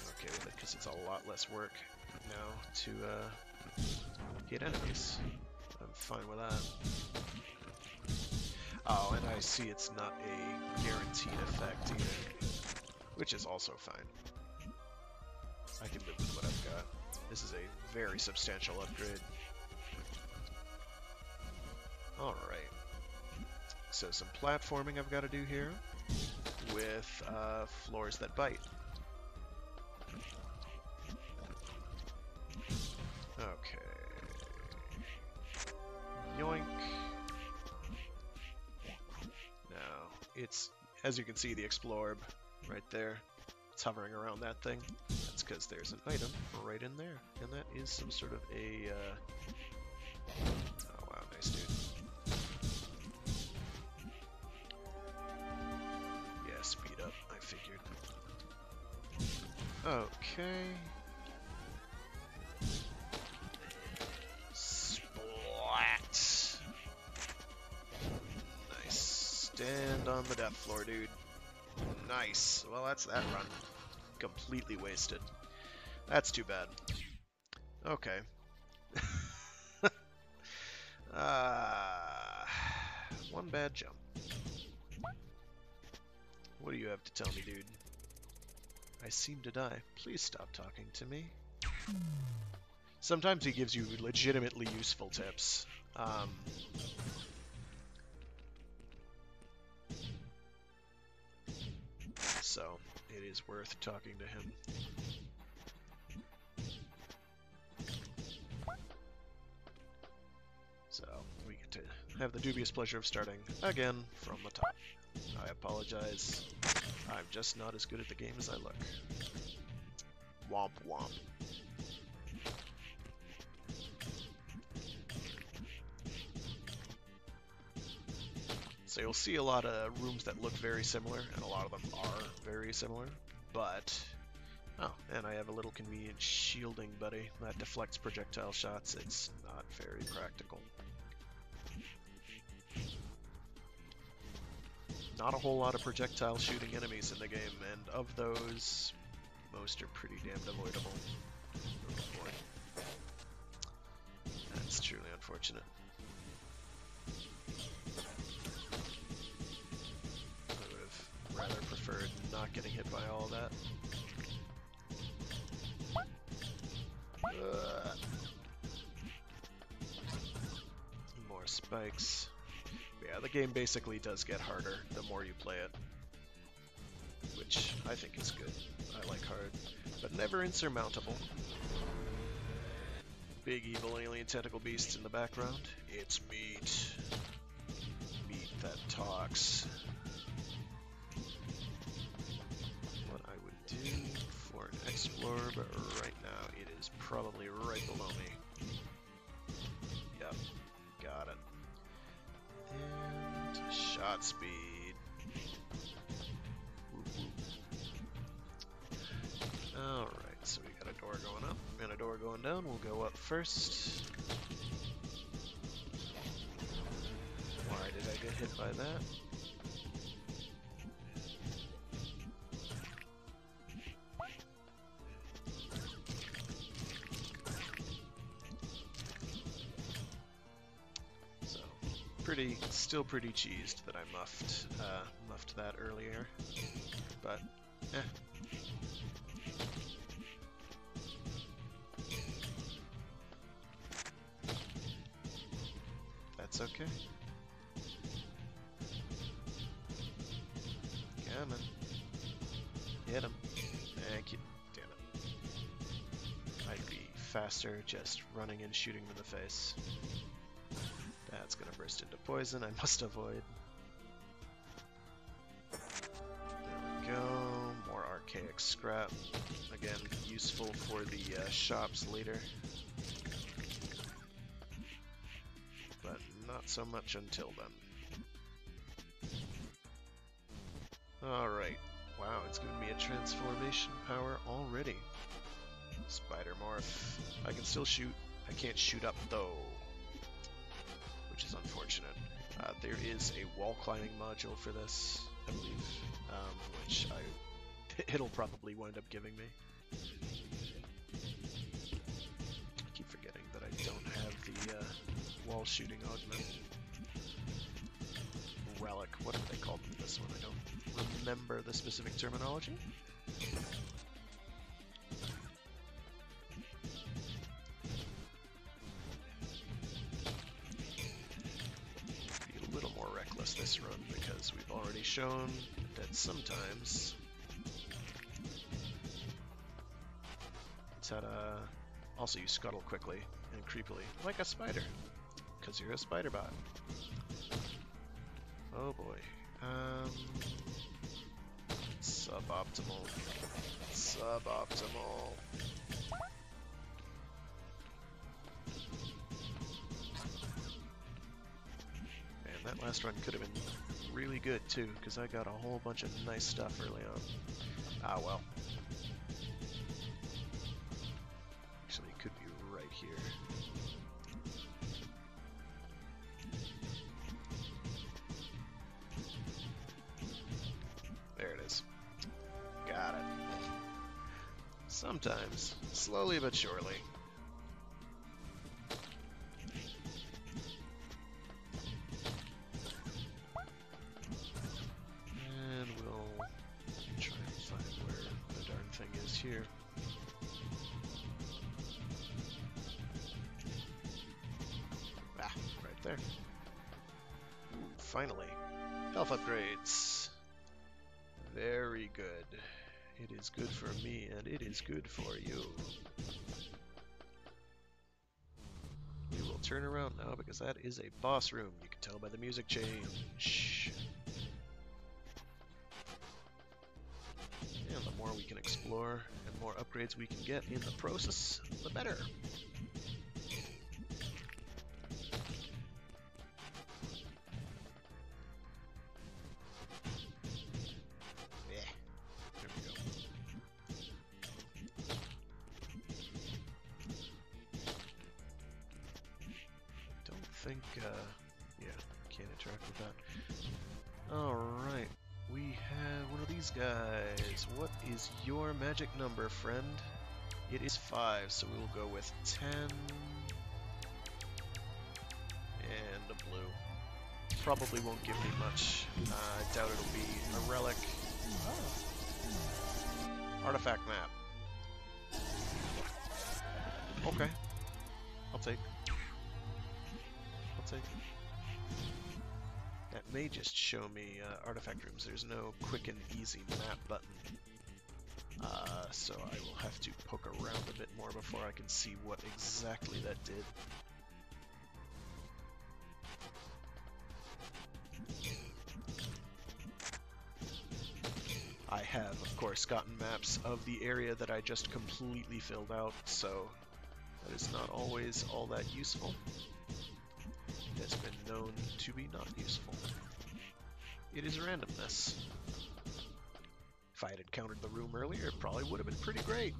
Okay with it, because it's a lot less work now to hit enemies. I'm fine with that. Oh, and I see it's not a guaranteed effect either, which is also fine. I can live with what I've got. This is a very substantial upgrade. Alright. So some platforming I've got to do here with floors that bite. Okay. Yoink. It's, as you can see, the Explorb right there. It's hovering around that thing. That's because there's an item right in there. And that is some sort of a... Oh, wow, nice dude. Yeah, speed up, I figured. Okay. Splat! Stand on the death floor, dude. Nice. Well, that's that run. Completely wasted. That's too bad. Okay. One bad jump. What do you have to tell me, dude? I seem to die. Please stop talking to me. Sometimes he gives you legitimately useful tips. So, it is worth talking to him. So, we get to have the dubious pleasure of starting again from the top. I apologize. I'm just not as good at the game as I look. Womp womp. So you'll see a lot of rooms that look very similar, and a lot of them are very similar, but... Oh, and I have a little convenient shielding buddy that deflects projectile shots. It's not very practical. not a whole lot of projectile shooting enemies in the game, and of those, most are pretty damned avoidable. Oh boy. That's truly unfortunate. I would have rather preferred not getting hit by all that. More spikes. Yeah, the game basically does get harder the more you play it, which I think is good. I like hard, but never insurmountable. Big evil alien tentacle beasts in the background. It's meat. Meat that talks. What I would do for an explorer, but right now it is probably right below me. Yep, got it. And shot speed. Alright, so we got a door going up and a door going down. We'll go up first. Why did I get hit by that? So, still pretty cheesed that I muffed that earlier, but eh. That's okay. Come on. Hit him. Thank you. Damn it. I'd be faster just running and shooting him in the face. That's gonna burst into poison. I must avoid. There we go. More archaic scrap. Again, useful for the shops later. But not so much until then. Alright. Wow, it's given me a transformation power already. Spider morph. I can still shoot. I can't shoot up though, which is unfortunate. There is a wall climbing module for this, I believe, which it'll probably wind up giving me. I keep forgetting that I don't have the wall shooting augment. Relic, what do they call them in this one? I don't remember the specific terminology. Be a little more reckless this run because we've already shown that sometimes it's had a also you scuttle quickly and creepily like a spider because you're a spider bot. Oh boy. Suboptimal. Suboptimal. Man, that last run could have been really good too, because I got a whole bunch of nice stuff early on. Ah well. Actually, it could be right here. There it is. Got it. Sometimes, slowly but surely. And we'll try and find where the darn thing is here. Ah, right there. Ooh, finally. Health upgrades. Very good. It is good for me, and it is good for you. We will turn around now, because that is a boss room. You can tell by the music change. And the more we can explore, and more upgrades we can get in the process, the better. Yeah, can't interact with that. Alright, we have one of these guys. What is your magic number, friend? It is 5, so we will go with 10 and a blue. Probably won't give me much. I doubt it'll be a relic. Artifact map. Okay. I'll take. That may just show me artifact rooms. There's no quick and easy map button. So I will have to poke around a bit more before I can see what exactly that did. I have, of course, gotten maps of the area that I just completely filled out, so that is not always all that useful. It has been known to be not useful. It is randomness. If I had encountered the room earlier, it probably would have been pretty great.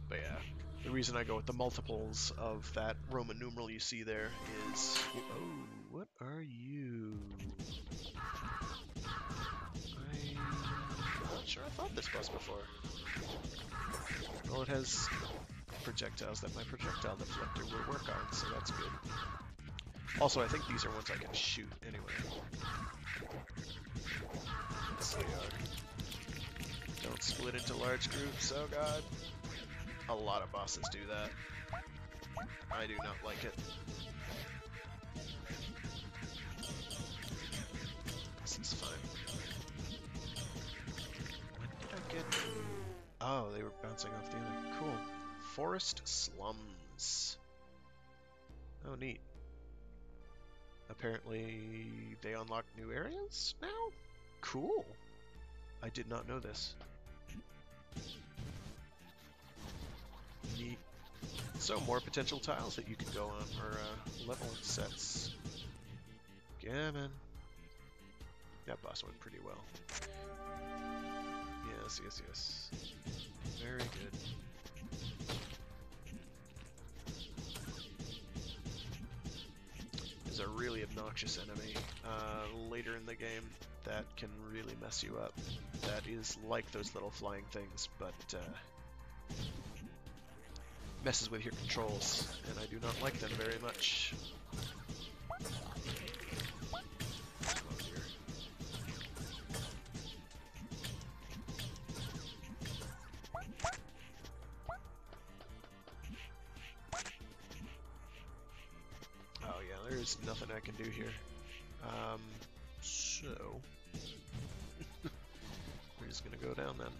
But yeah, the reason I go with the multiples of that Roman numeral you see there is... Oh, what are you? I'm not sure I fought this boss before. Well, it has projectiles that my projectile deflector will work on, so that's good. Also, I think these are ones I can shoot anyway. Yes, they are. Don't split into large groups, oh god. A lot of bosses do that. I do not like it. This is fine. When did I get... Oh, they were bouncing off the other. Cool. Forest slums. Oh, neat. Apparently, they unlock new areas now? Cool. I did not know this. Neat. So, more potential tiles that you can go on, or level sets. Yeah, man. That boss went pretty well. Yes, yes, yes. Very good. There's a really obnoxious enemy later in the game that can really mess you up. That is like those little flying things, but messes with your controls, and I do not like them very much. Oh dear. Oh yeah, there's nothing I can do here. So we're just gonna go down then.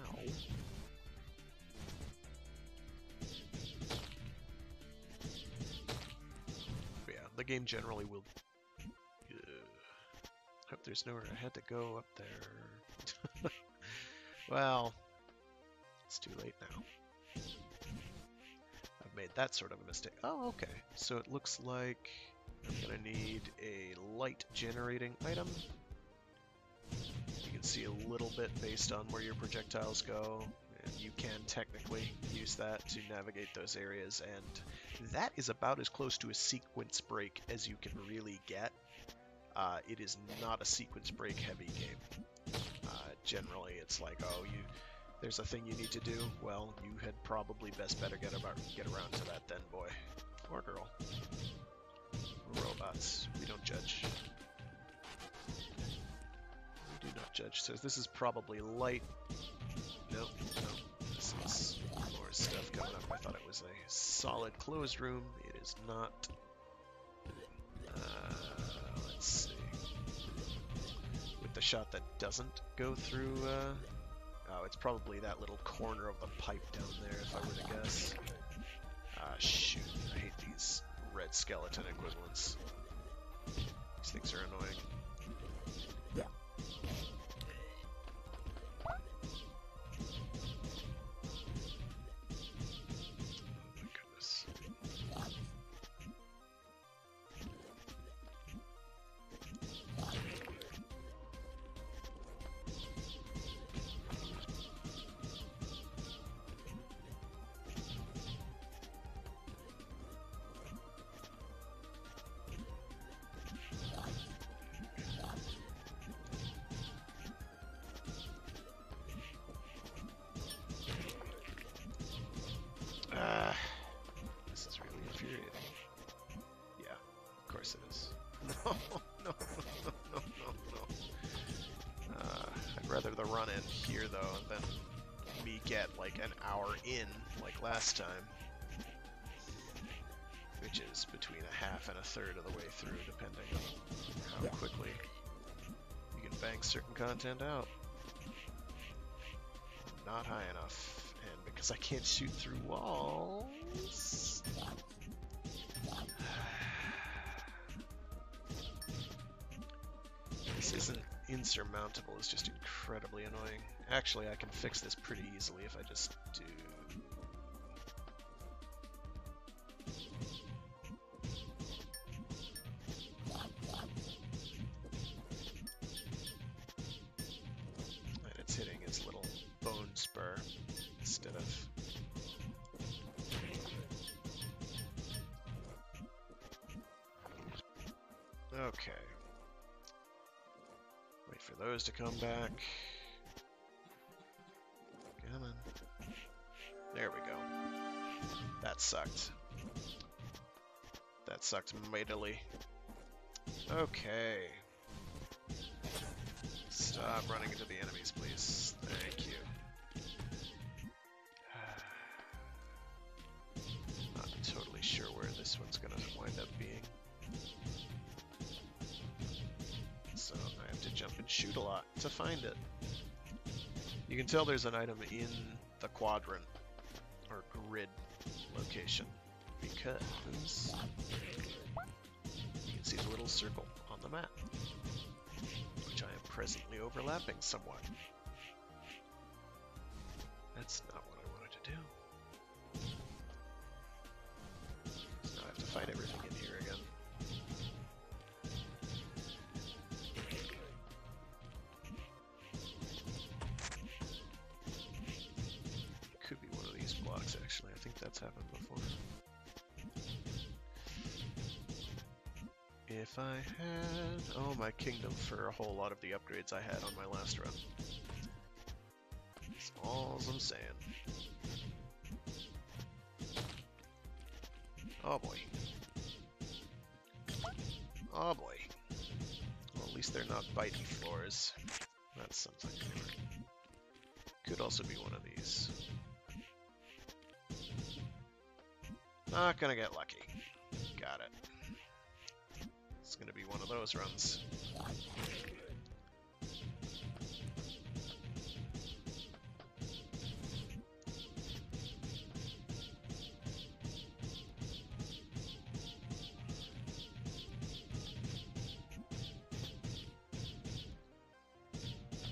Ow. But yeah, the game generally will... Hope there's nowhere I had to go up there. Well, it's too late now. I've made that sort of a mistake. Oh, okay. So it looks like I'm gonna need a light generating item. You can see a little bit based on where your projectiles go, and you can technically use that to navigate those areas, and that is about as close to a sequence break as you can really get. It is not a sequence break heavy game. Generally, it's like, oh, there's a thing you need to do. Well, you had probably best better get around to that then, boy. Or girl. We're robots. We don't judge. We do not judge. So this is probably light. Nope, nope. This is more stuff coming up. I thought it was a solid closed room. It is not. Let's see. With the shot that doesn't go through, oh, it's probably that little corner of the pipe down there, if I were to guess. Shoot. I hate these red skeleton equivalents. These things are annoying. Yeah. Oh my goodness. No, no, no, no, no, no. I'd rather the run end here, though, than me get, like, an hour in, like last time. Which is between a half and a third of the way through, depending on how quickly you can bang certain content out. Not high enough, and because I can't shoot through walls... This isn't insurmountable, it's just incredibly annoying. Actually, I can fix this pretty easily if I just do... And it's hitting its little bone spur instead of... Okay. Wait for those to come back. Come on. There we go. That sucked. That sucked mightily. Okay. Stop running into the enemies, please. Thank you. Not totally sure where this one's gonna wind up being. So I have to jump and shoot a lot to find it. You can tell there's an item in the quadrant or grid location because you can see the little circle on the map, which I am presently overlapping somewhat. That's not what I wanted to do. So now I have to fight everything in here again. Could be one of these blocks, actually. I think that's happened before. If I had... Oh, my kingdom for a whole lot of the upgrades I had on my last run. That's all I'm saying. Oh boy. Oh boy. Well, at least they're not bitey floors. That's something. Could also be one of these. Not gonna get lucky. Got it. It's gonna be one of those runs.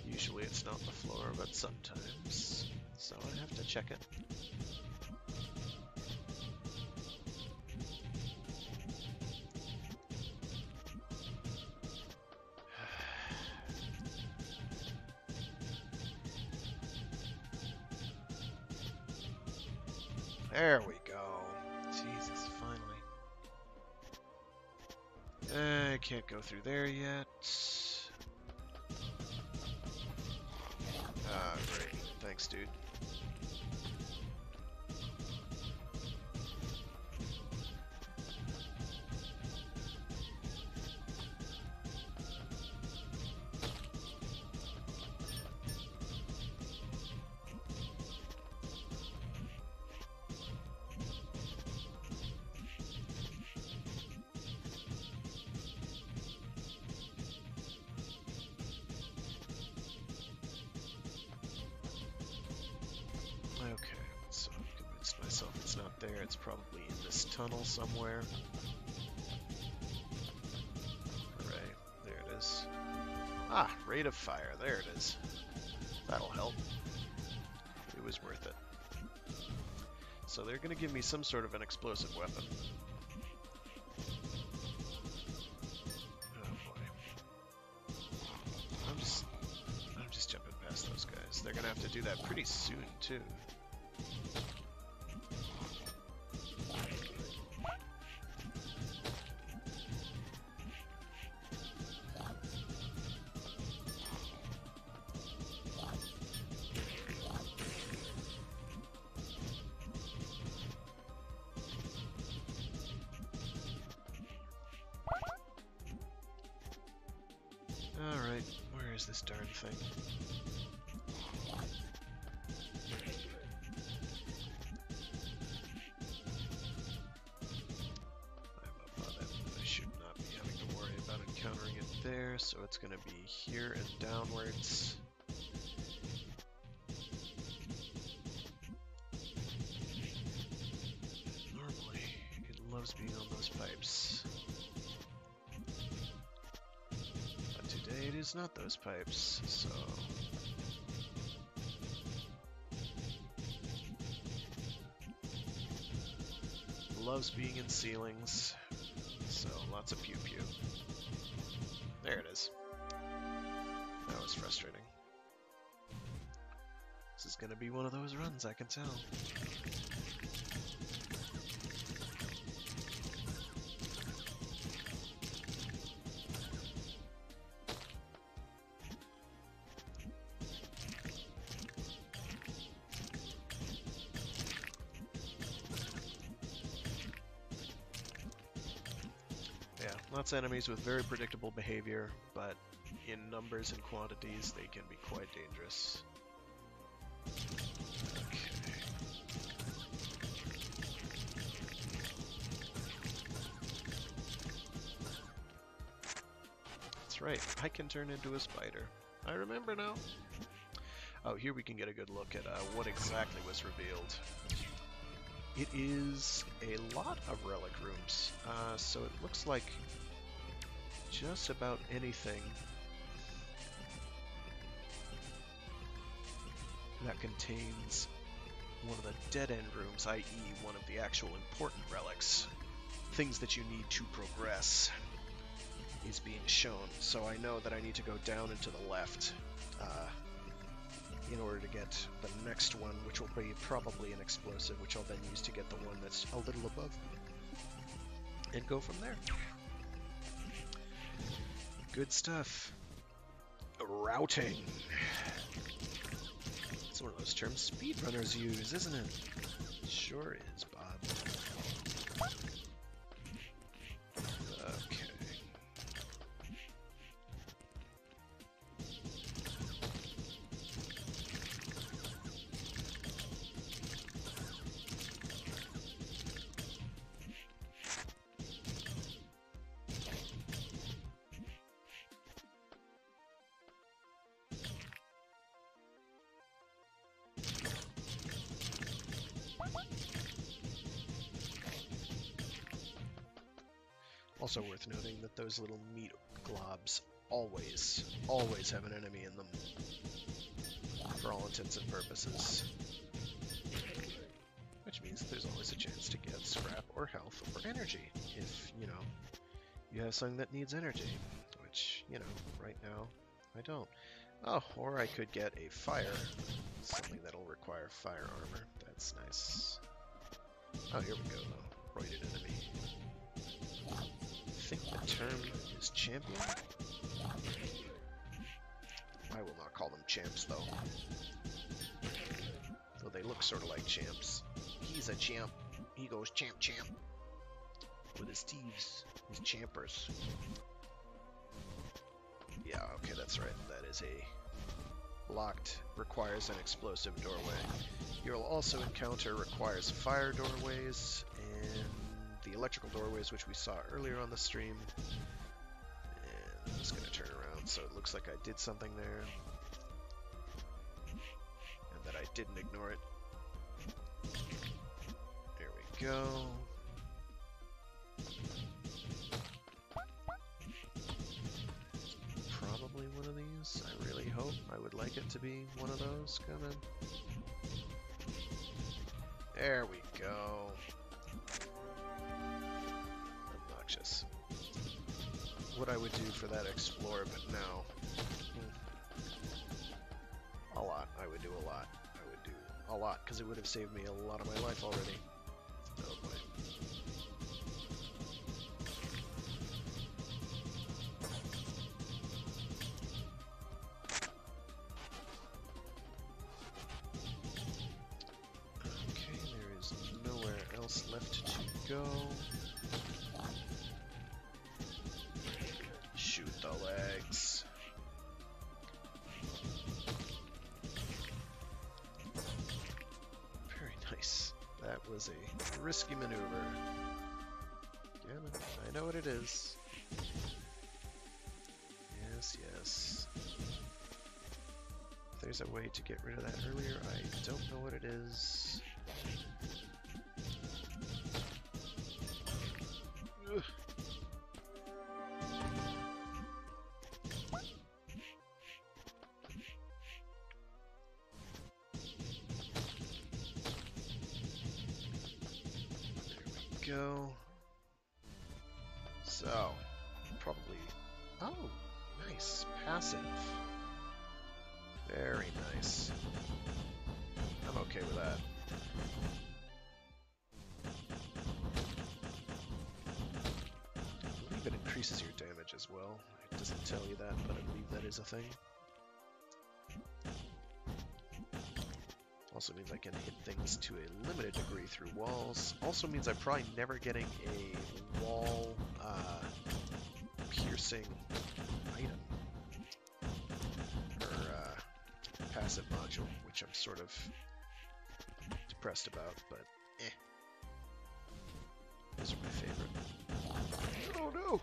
Usually it's not the floor, but sometimes. So I have to check it. There we go. Jesus, finally. I can't go through there yet. Ah, great. Thanks, dude. Okay, so I've convinced myself it's not there. It's probably in this tunnel somewhere. Hooray, there it is. Ah, rate of fire, there it is. That'll help. It was worth it. So they're going to give me some sort of an explosive weapon. Oh boy. I'm just jumping past those guys. They're going to have to do that pretty soon, too. Where is this darn thing? I'm up on it. I should not be having to worry about encountering it there, so it's going to be here and downwards. Normally, it loves being on those pipes. But today it is not those pipes, so... Loves being in ceilings, so lots of pew-pew. There it is. That was frustrating. This is gonna be one of those runs, I can tell. Lots of enemies with very predictable behavior, but in numbers and quantities they can be quite dangerous. Okay. That's right, I can turn into a spider. I remember now. Oh, here we can get a good look at what exactly was revealed. It is a lot of relic rooms, so it looks like just about anything that contains one of the dead-end rooms, i.e. one of the actual important relics, things that you need to progress, is being shown. So I know that I need to go down and to the left in order to get the next one, which will be probably an explosive, which I'll then use to get the one that's a little above, and go from there. Good stuff. Routing. It's one of those terms speedrunners use, isn't it? Sure is, Bob. Okay. Also worth noting that those little meat globs always have an enemy in them, for all intents and purposes. Which means that there's always a chance to get scrap or health or energy, if, you know, you have something that needs energy, which, you know, right now, I don't. Oh, or I could get a fire, something that'll require fire armor. That's nice. Oh, here we go, though. Roided enemy. I think the term is champion. I will not call them champs, though. Though they look sort of like champs. He's a champ. He goes champ champ. With his thieves. His champers. Yeah, okay, that's right. That is a locked, requires an explosive doorway. You'll also encounter requires fire doorways, and the electrical doorways, which we saw earlier on the stream. And I'm just going to turn around so it looks like I did something there. And that I didn't ignore it. There we go. Probably one of these. I really hope. I would like it to be one of those. Come in. There we go. Obnoxious. What I would do for that explore, but no. A lot. I would do a lot. I would do a lot, because it would have saved me a lot of my life already. Oh boy. Okay, there is nowhere else left to go. Shoot the legs. was a risky maneuver. Damn it, I know what it is. Yes, yes. If there's a way to get rid of that earlier, I don't know what it is. Ugh. Go. So, probably. Oh, nice. Passive. Very nice. I'm okay with that. I believe it increases your damage as well. It doesn't tell you that, but I believe that is a thing. Also means I can hit things to a limited degree through walls. Also means I'm probably never getting a wall piercing item or passive module, which I'm sort of depressed about, but eh. Those are my favorite. Oh no!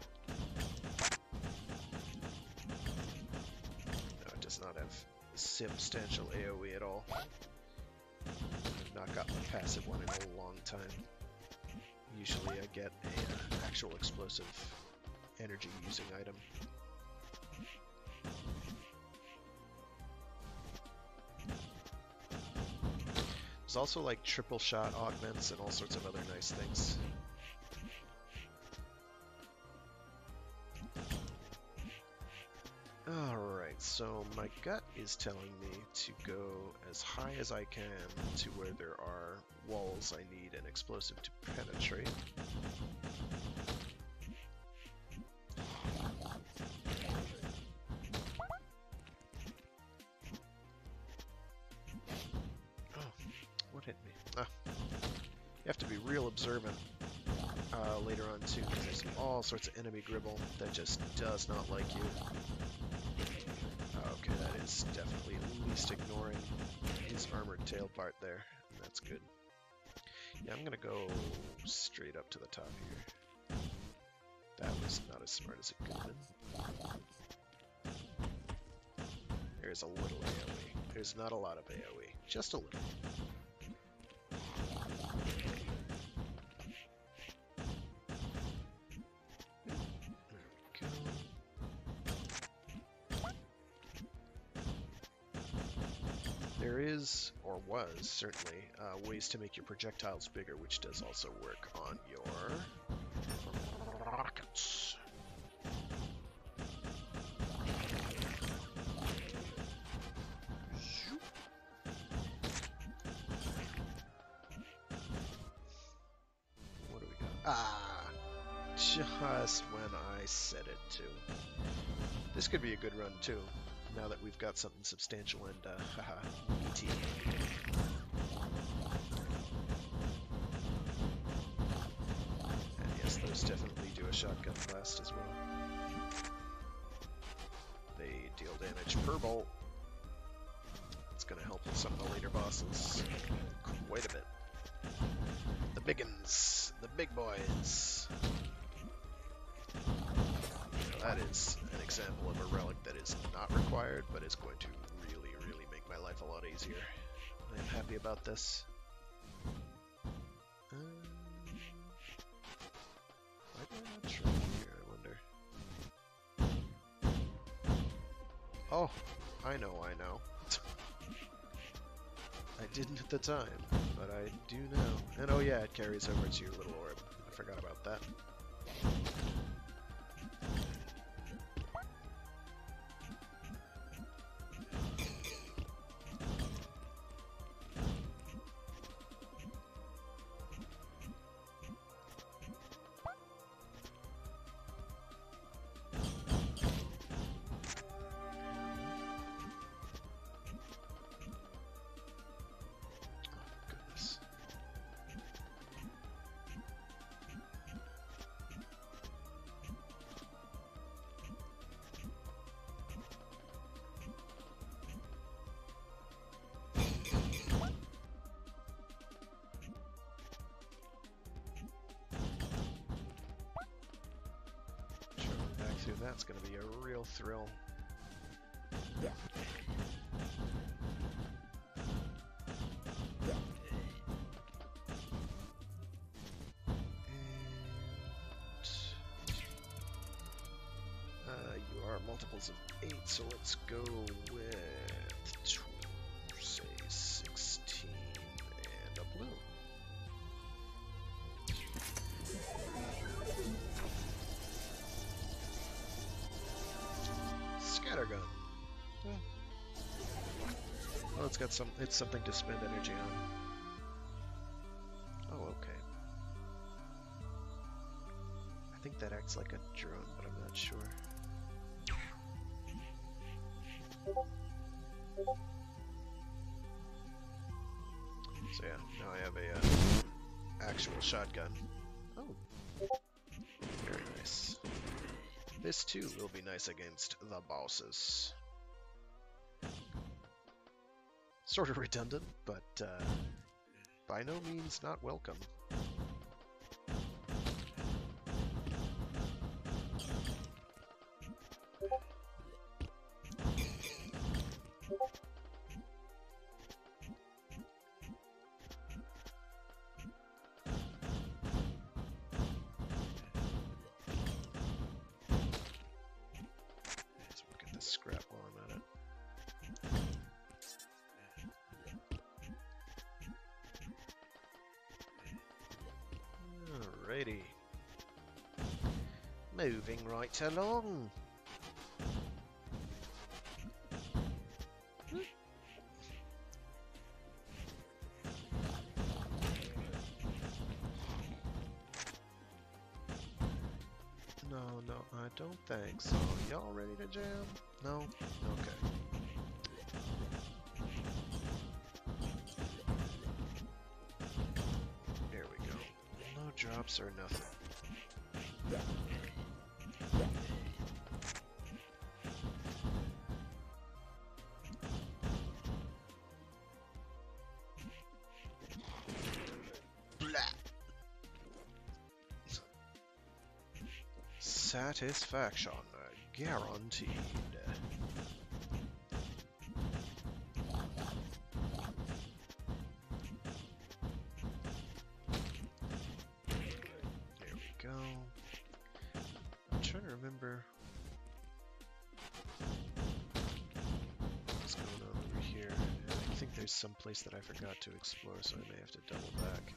No, it does not have substantial AoE at all. I've not gotten a passive one in a long time. Usually I get an actual explosive energy using item. There's also like triple shot augments and all sorts of other nice things. Alright, so my gut is telling me to go as high as I can to where there are walls I need an explosive to penetrate. Oh, what hit me? Ah, you have to be real observant later on too, because there's all sorts of enemy gribble that just does not like you. Okay, that is definitely at least ignoring his armored tail part there, and that's good. Yeah, I'm gonna go straight up to the top here. That was not as smart as it could have been. There's a little AoE. There's not a lot of AoE, just a little. There is, or was, certainly, ways to make your projectiles bigger, which does also work on your rockets. What do we got? Ah! Just when I said it to. This could be a good run, too. Now that we've got something substantial and, haha, ET. And yes, those definitely do a shotgun blast as well. They deal damage per bolt. It's gonna help with some of the later bosses quite a bit. The biggins, the big boys. That is an example of a relic that is not required, but is going to really, really make my life a lot easier. I am happy about this. Why did I not try here, I wonder? Oh, I know. I didn't at the time, but I do now. And oh yeah, it carries over to your little orb. I forgot about that. That's going to be a real thrill. You are multiples of 8, so let's go with, say, 16 and a blue. Scattergun. Well, it's something to spend energy on. Oh, okay. I think that acts like a drone, but I'm not sure. So yeah, now I have a actual shotgun. Oh, very nice. This too will be nice against the bosses. Sort of redundant, but by no means not welcome. Scrap while I'm at it. Alrighty. Moving right along. No, I don't think so. Y'all ready to jam? No? Okay. There we go. No drops or nothing. Blah. Satisfaction guaranteed. There we go. I'm trying to remember what's going on over here. I think there's some place that I forgot to explore, so I may have to double back.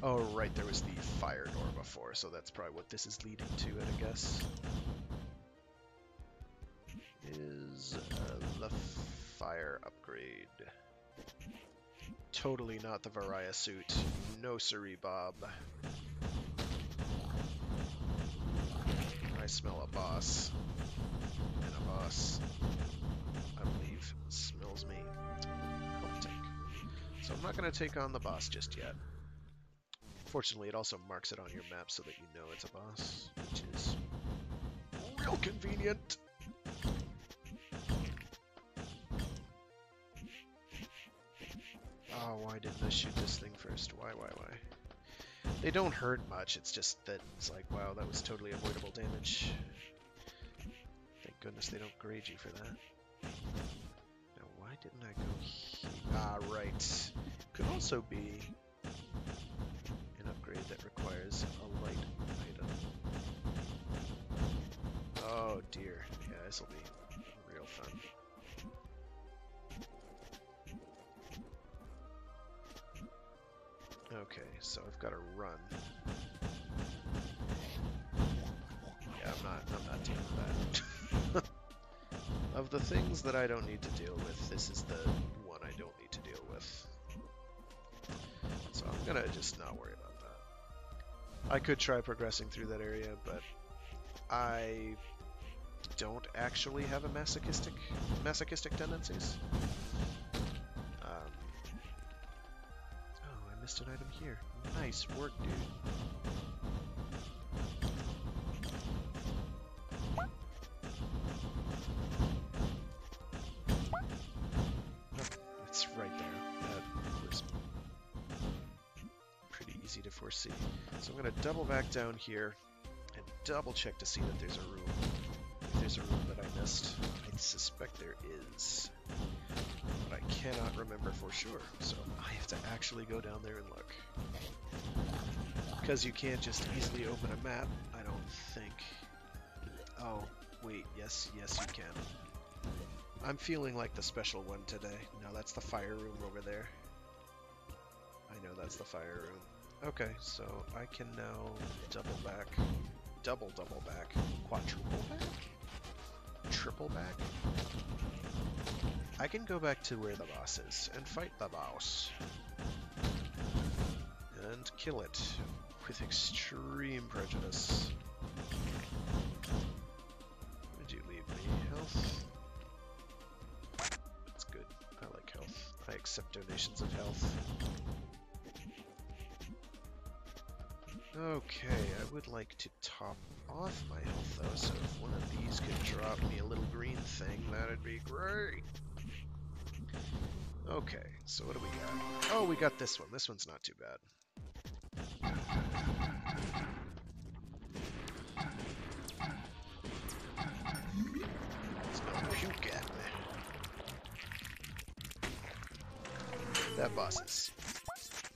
Oh, right, there was the fire door before, so that's probably what this is leading to, I guess. Is the fire upgrade. Totally not the Varia suit. No siree, Bob. I smell a boss. And a boss, I believe, smells me. I'll take. So I'm not going to take on the boss just yet. Fortunately, it also marks it on your map so that you know it's a boss, which is real convenient. Oh, why didn't I shoot this thing first? Why? They don't hurt much, it's just that it's like, wow, that was totally avoidable damage. Thank goodness they don't grade you for that. Now, why didn't I go here? Ah, right. Could also be an upgrade that requires a light item. Oh dear. Yeah, this will be real fun. Okay, so I've got to run. Yeah, I'm not dealing with that. Of the things that I don't need to deal with, this is the one I don't need to deal with. So I'm gonna just not worry about that. I could try progressing through that area, but I don't actually have a masochistic tendencies. Oh, I missed an item here. Nice work, dude. It's right there. That was pretty easy to foresee. So I'm going to double back down here and double check to see that there's a room. If there's a room that I missed, I suspect there is. But I cannot remember for sure, so I have to actually go down there and look. Because you can't just easily open a map, I don't think. Oh, wait, yes, you can. I'm feeling like the special one today. No, that's the fire room over there. I know that's the fire room. Okay, so I can now double back, double back, quadruple back, triple back. I can go back to where the boss is and fight the boss. And kill it with extreme prejudice. Would you leave me health? That's good. I like health. I accept donations of health. Okay, I would like to top off my health though, so if one of these could drop me a little green thing, that'd be great. Okay, so what do we got? Oh, we got this one. This one's not too bad. It's gonna puke at me. That boss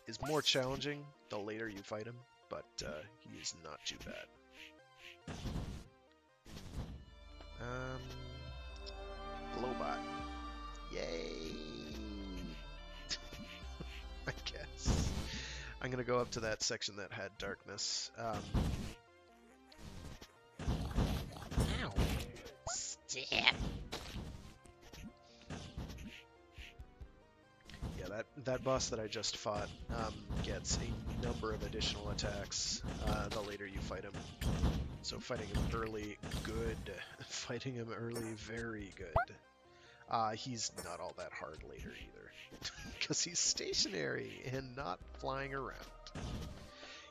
is more challenging the later you fight him, but he is not too bad. Glowbot. Yay! I guess. I'm gonna go up to that section that had darkness. Ow! Stab! Yeah, that boss that I just fought gets a number of additional attacks the later you fight him. So fighting him early, good. Fighting him early, very good. He's not all that hard later either. Because he's stationary and not flying around.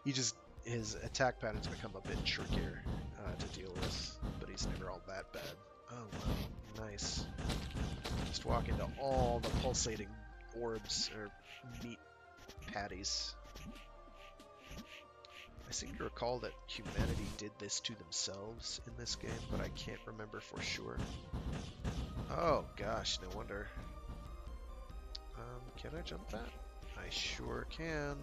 His attack patterns become a bit trickier to deal with, but he's never all that bad. Oh wow, nice. Just walk into all the pulsating orbs, or meat patties. I seem to recall that humanity did this to themselves in this game, but I can't remember for sure. Oh gosh, no wonder. Can I jump that? I sure can.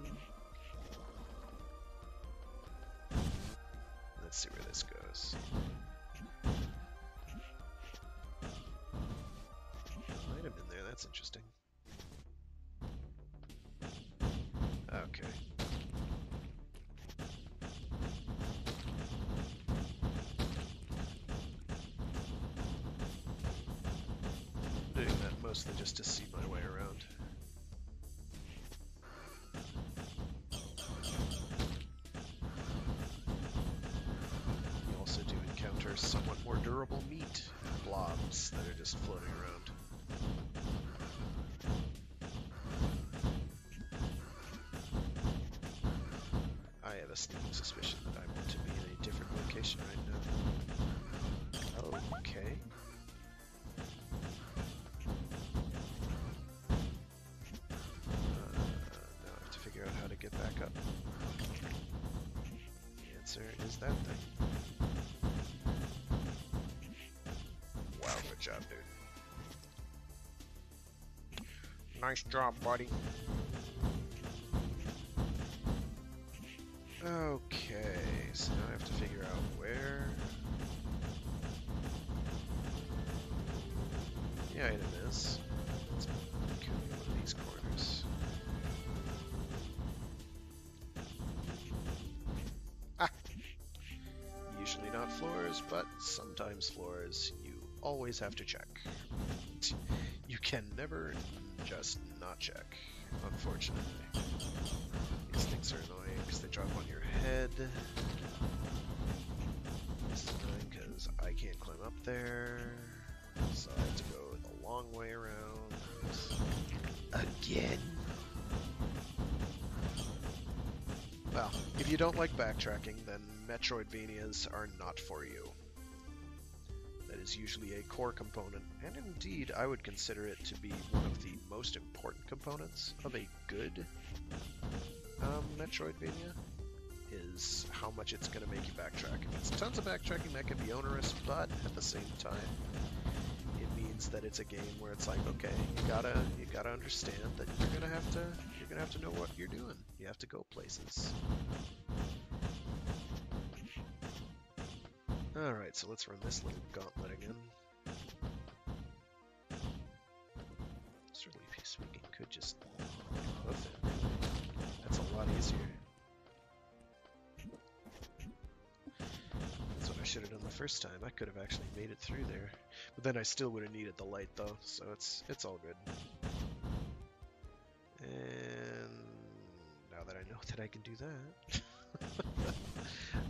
Let's see where this goes. Item in there, that's interesting. Okay. I'm doing that mostly just to see my way around. You also do encounter somewhat more durable meat blobs that are just floating around. I have a sneaking suspicion that I want to be in a different location right now. Okay. Now I have to figure out how to get back up. The answer is that thing. Wow, good job, dude. Nice job, buddy. Okay, so now I have to figure out where the item is. It's could be one of these corners. Ah! Usually not floors, but sometimes floors. You always have to check. You can never just not check, unfortunately. These things are annoying because they drop on your head. It's annoying because I can't climb up there, so I have to go the long way around. Again! Well, if you don't like backtracking, then Metroidvanias are not for you. That is usually a core component, and indeed I would consider it to be one of the most important components of a good Metroidvania is how much it's going to make you backtrack. If it's tons of backtracking, that can be onerous, but at the same time, it means that it's a game where it's like, okay, you gotta understand that you're gonna have to know what you're doing. You have to go places. All right, so let's run this little gauntlet again. Certainly, speaking, could just hoof it. That's a lot easier. That's what I should have done the first time. I could have actually made it through there. But then I still would have needed the light though, so it's all good. And now that I know that I can do that,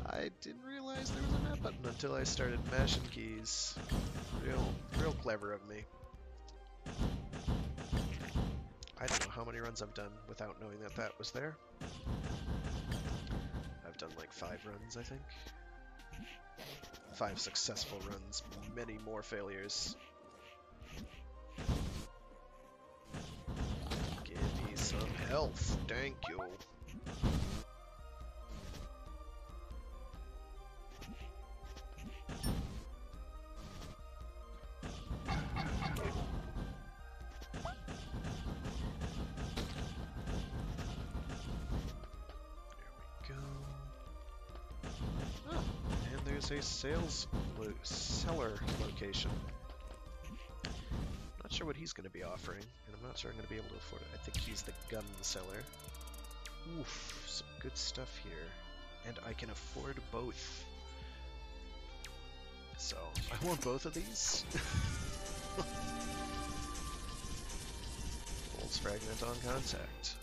I didn't realize there was a map button until I started mashing keys. Real clever of me. I don't know how many runs I've done without knowing that that was there. I've done like 5 runs, I think. 5 successful runs, many more failures. Give me some health, thank you. A seller location. Not sure what he's going to be offering, and I'm not sure I'm going to be able to afford it. I think he's the gun seller. Oof, some good stuff here. And I can afford both. So, I want both of these. Bolts fragment on contact.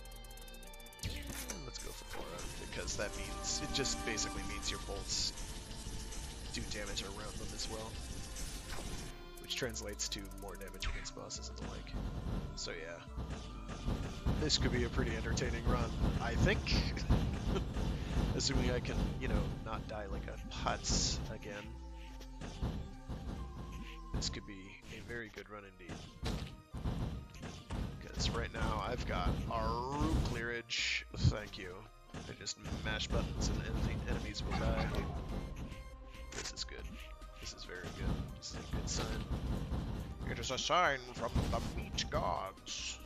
Let's go for Cora, because that means, it just basically means your bolts do damage around them as well, which translates to more damage against bosses and the like. So yeah, this could be a pretty entertaining run, I think. Assuming I can, you know, not die like a putz again. This could be a very good run indeed. Because right now I've got our room clearage. Thank you. I just mash buttons and enemies will die. This is good. This is very good. This is a good sign. It is a sign from the meat gods.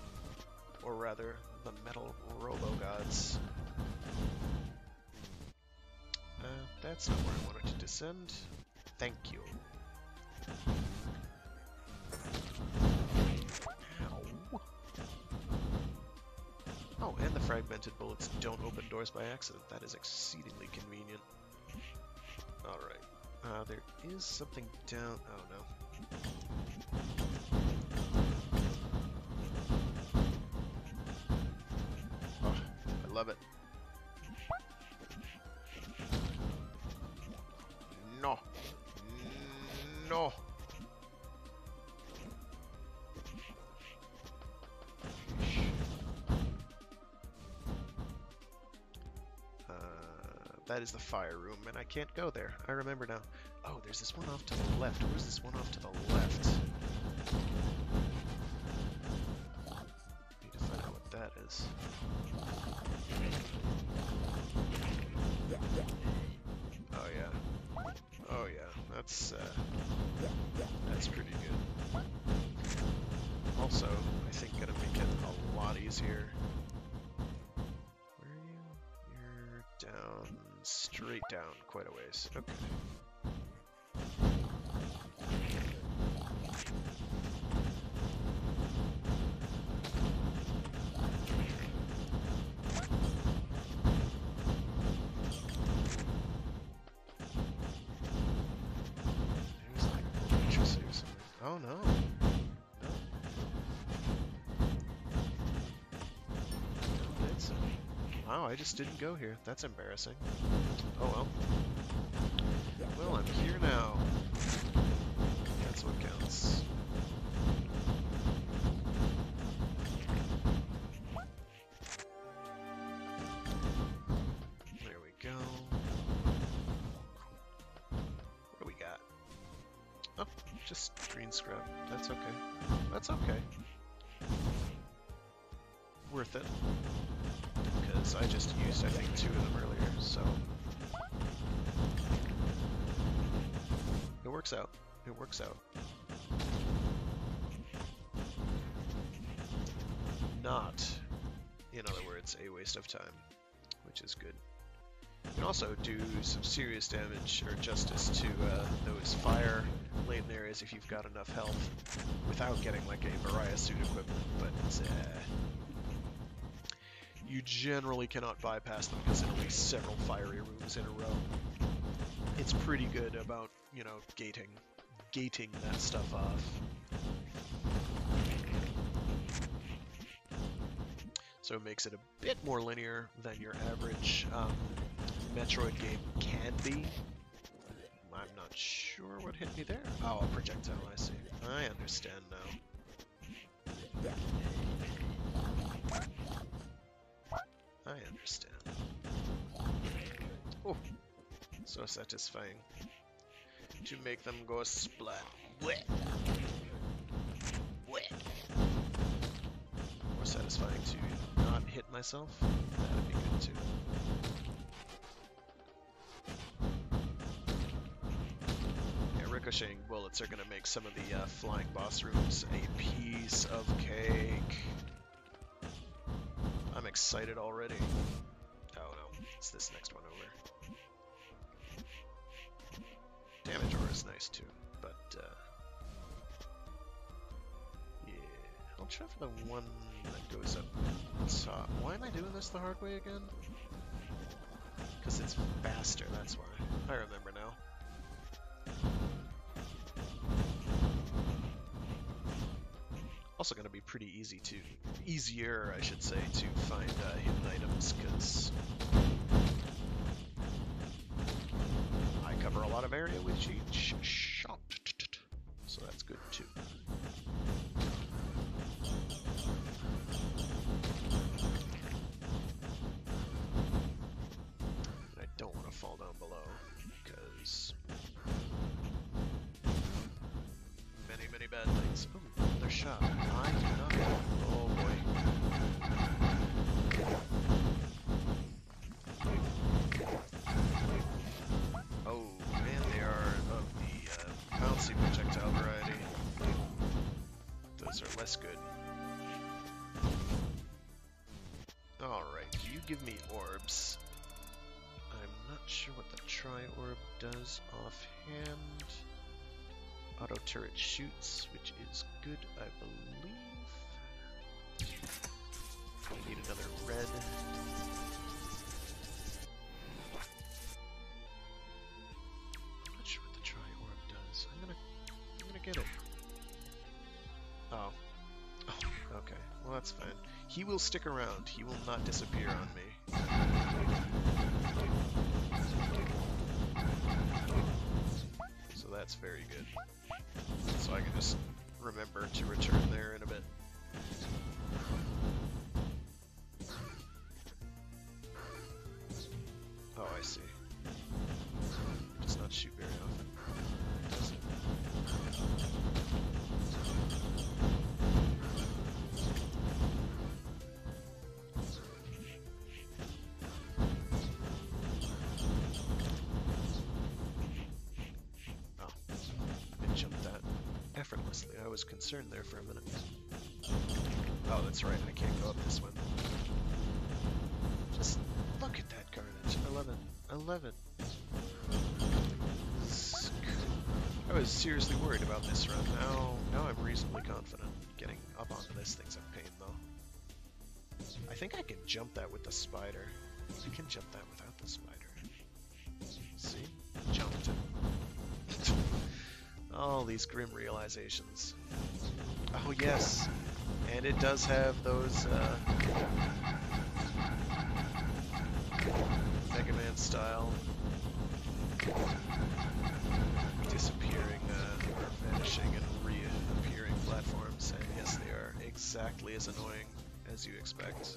Or rather, the metal robo-gods. That's not where I wanted to descend. Thank you. Ow. Oh, and the fragmented bullets don't open doors by accident. That is exceedingly convenient. Alright. There is something down... Oh, no. Oh, I love it. No. No. That is the fire room, and I can't go there. I remember now. Oh, there's this one off to the left. Where's this one off to the left? Need to find out what that is. Oh yeah. Oh yeah. That's pretty good. Also, I think gonna make it a lot easier. Where are you? You're down. Straight down quite a ways. Okay. There's like a electricity or something. Oh no. No. Wow, I just didn't go here. That's embarrassing. Oh well. Well, I'm here now. That's what counts. There we go. What do we got? Oh, just green scrub. That's okay. That's okay. Worth it. Because because I just used, I think, 2 of them earlier, so... It works out. It works out. Not, in other words, a waste of time, which is good. You can also do some serious damage or justice to those fire-laden areas if you've got enough health, without getting like a Mariah suit equivalent, but you generally cannot bypass them because it'll be several fiery rooms in a row. It's pretty good about, you know, gating that stuff off. So it makes it a bit more linear than your average Metroid game can be. I'm not sure what hit me there. Oh, a projectile, I see. I understand now. I understand. Oh, so satisfying. To make them go splat. Wet. Wet. More satisfying to not hit myself. That'd be good too. Yeah, ricocheting bullets are gonna make some of the flying boss rooms a piece of cake. I'm excited already. Oh no, it's this next one over. Damage aura is nice too, but yeah, I'll try for the one that goes up top. Why am I doing this the hard way again? Because it's faster, that's why. I remember now. Also going to be pretty easier, I should say, to find hidden items, because I cover a lot of area with each shot, so that's good too. And I don't want to fall down below, because many bad things. Ooh, another shot. I do not know. Oh boy. Oh man, they are of the bouncy projectile variety. Those are less good. Alright, you give me orbs. I'm not sure what the tri-orb does offhand. Auto turret shoots, which is good, I believe. I need another red. I'm not sure what the tri-orb does. I'm gonna get it. Oh. Oh, okay. Well, that's fine. He will stick around. He will not disappear on me. So that's very good. So I can just remember to return there in a bit. Oh, I see. Does not shoot very often. Does it? Effortlessly. I was concerned there for a minute. Oh, that's right. I can't go up this one. Just look at that carnage. I love it. I love it. I was seriously worried about this run. Now I'm reasonably confident. Getting up onto this thing's a pain, though. I think I can jump that with the spider. I can jump that without the spider. See? Jumped it. All these grim realizations. Oh yes, and it does have those Mega Man style disappearing or vanishing and reappearing platforms, and yes, they are exactly as annoying as you expect.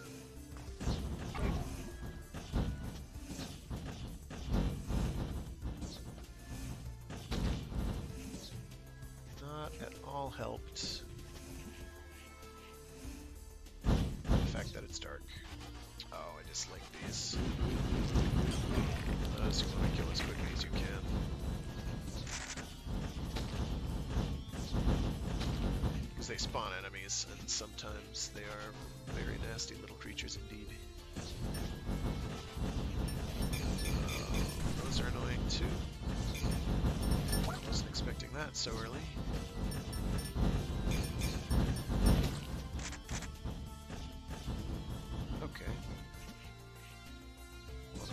At all helped the fact that it's dark. Oh, I dislike these. Those you want to kill as quickly as you can. Because they spawn enemies, and sometimes they are very nasty little creatures indeed. Those are annoying too. I wasn't expecting that so early. Okay.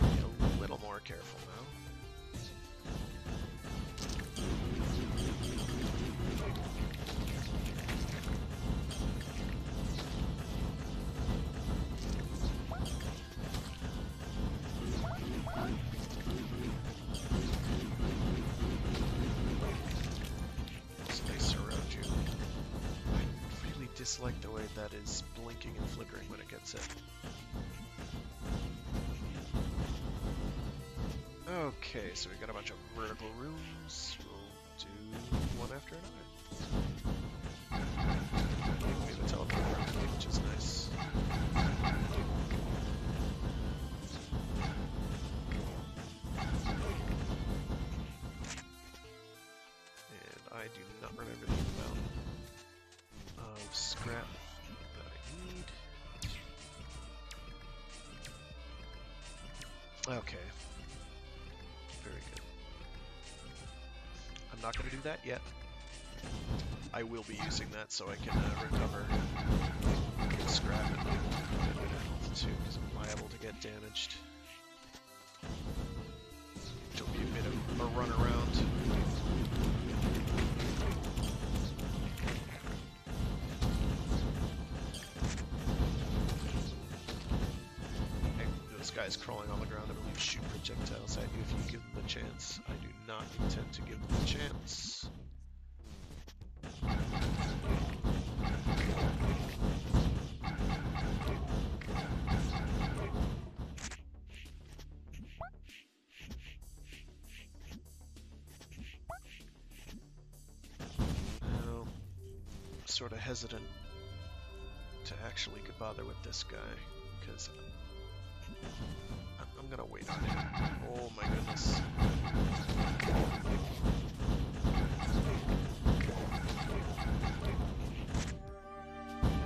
I'll be a little more careful now. Dislike the way that is blinking and flickering when it gets hit. Okay, so we got a bunch of vertical rooms. We'll do one after another. We have a teleport, which is nice. And I do not remember the amount of scrap that I need. Okay. Very good. I'm not going to do that yet. I will be using that so I can recover scrap and health too, because I'm liable to get damaged. Which will be a bit of a run around. Guys crawling on the ground, I believe, shoot projectiles at you if you give them the chance. I do not intend to give them the chance. Now, I'm sort of hesitant to actually bother with this guy, because I'm gonna wait on him. Oh my goodness.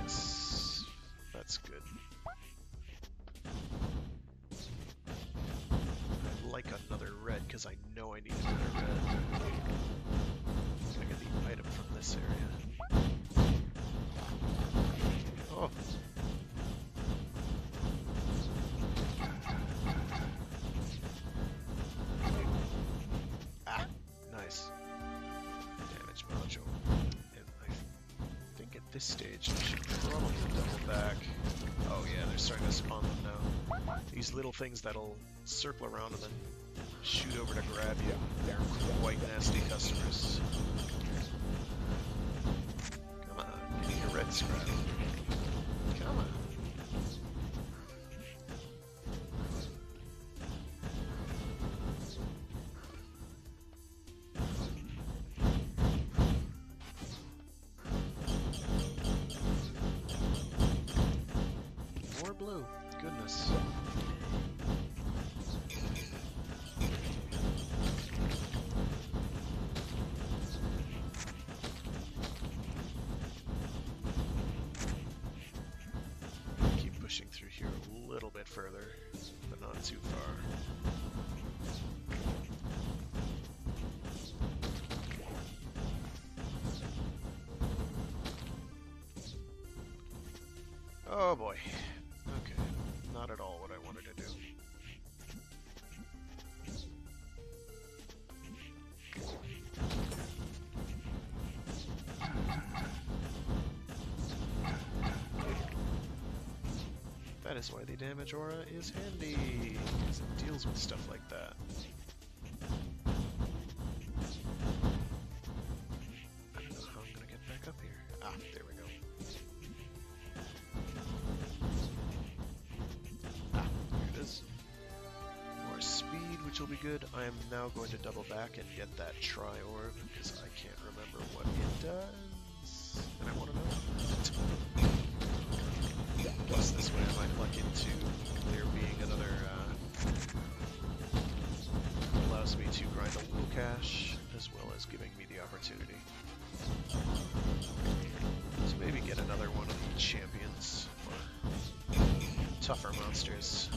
Yes, that's good. I'd like another red, because I know I need another red. I'm gonna get the item from this area. Oh. This stage, I should probably double back. Oh yeah, they're starting to spawn them now. These little things that'll circle around and then shoot over to grab you. They're quite nasty customers. Come on, give me your red scrap. Come on. Blue. Goodness. Keep pushing through here a little bit further, but not too far. Oh boy. Okay, not at all what I wanted to do. That is why the damage aura is handy, because it deals with stuff like that. I don't know how I'm gonna get back up here. Ah, there we go. More speed, which will be good. I am now going to double back and get that tri-orb, because I can't remember what it does. And I want to know. Plus this way I might luck into there being another, allows me to grind a little cash, as well as giving me the opportunity to maybe get another one of the champions, or tougher monsters.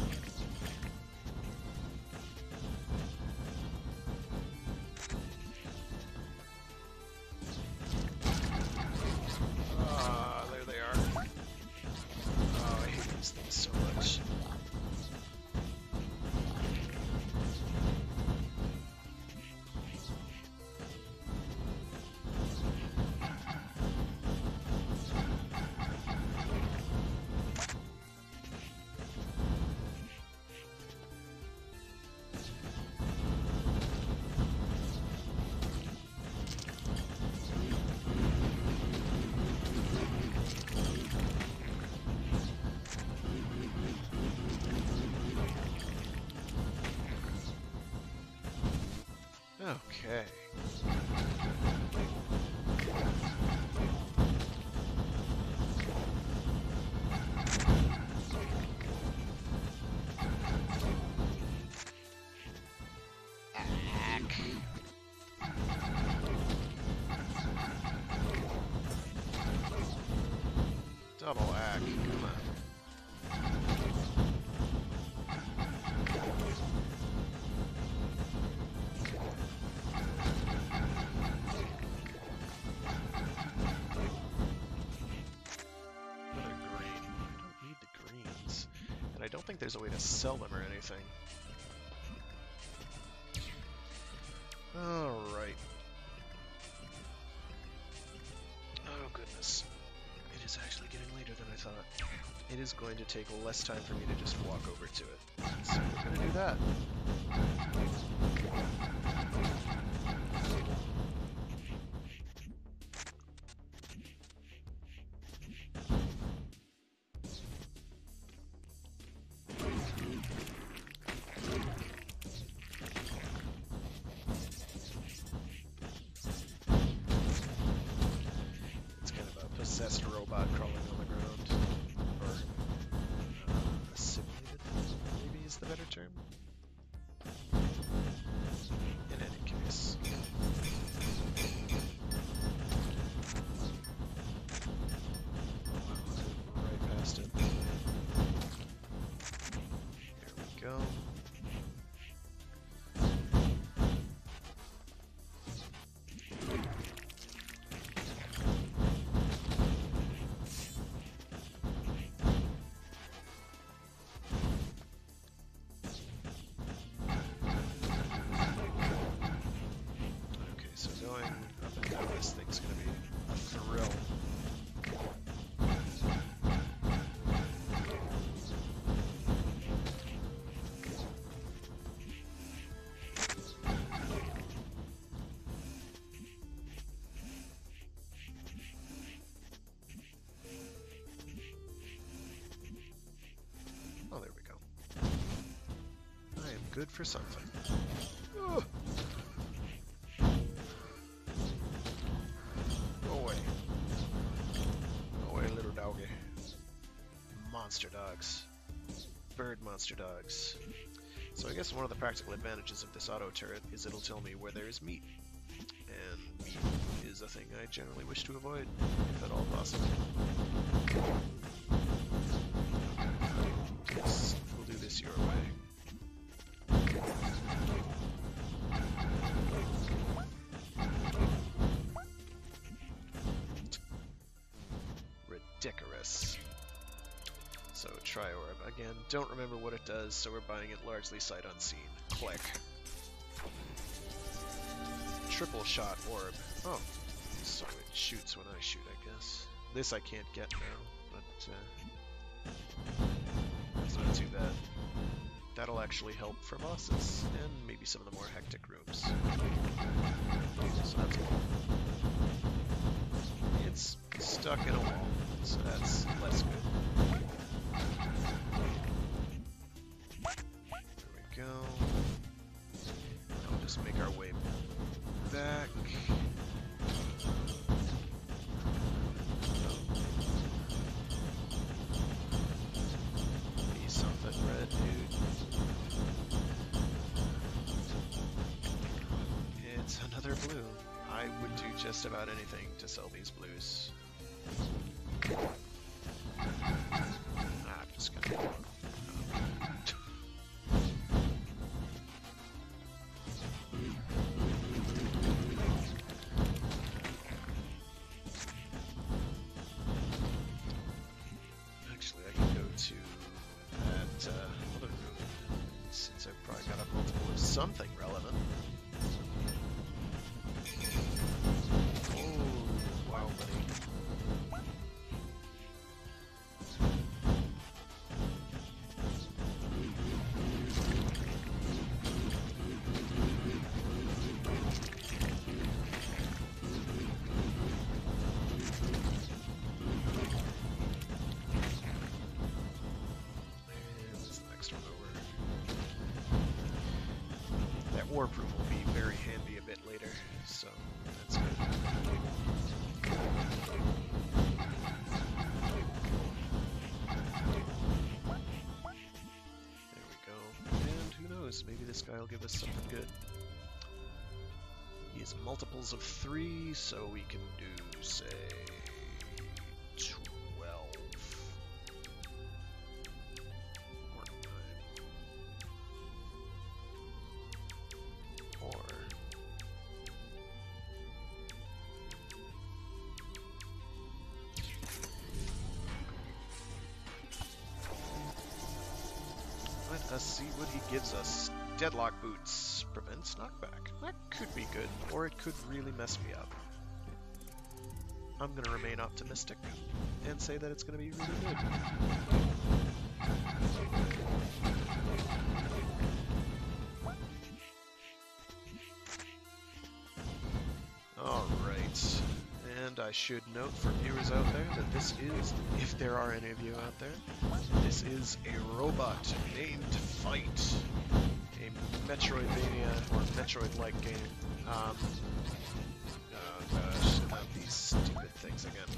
There they are. Oh, I hate these things so much. Okay. Ack. Double ack, come on. I don't think there's a way to sell them or anything. Alright. Oh goodness. It is actually getting later than I thought. It is going to take less time for me to just walk over to it. So we're going to do that. Possessed robot crawling on the ground, or assimilated, maybe is the better term. In any case, right past it. There we go. This thing's gonna be a thrill. Oh, there we go. I am good for something. Ugh. Monster dogs. Bird monster dogs. So I guess one of the practical advantages of this auto turret is it'll tell me where there is meat. And meat is a thing I generally wish to avoid, if at all possible. Yes, we'll do this your way. Ridiculous. So Tri-Orb. Again, don't remember what it does, so we're buying it largely sight unseen. Click. Triple shot orb. Oh, so it shoots when I shoot, I guess. This I can't get now, but that's not too bad. That'll actually help for bosses, and maybe some of the more hectic rooms. So that's cool. It's stuck in a wall, so that's less good. There we go. I'll just make our way back. Another blue. I would do just about anything to sell these blues. I'm just gonna... Actually, I can go to that other room, since I've probably got a multiple of something relevant. Oh, wow, buddy. Warp room will be very handy a bit later, so that's good. There we go. And who knows, maybe this guy will give us something good. He has multiples of 3, so we can do, say, 12. Let us see what he gives us. Deadlock boots. Prevents knockback. That could be good, or it could really mess me up. I'm going to remain optimistic and say that it's going to be really good. Alright. And I should note for viewers out there that this is, if there are any of you out there, this is a robot named Fight, a Metroidvania or Metroid-like game. Oh gosh, not these stupid things again.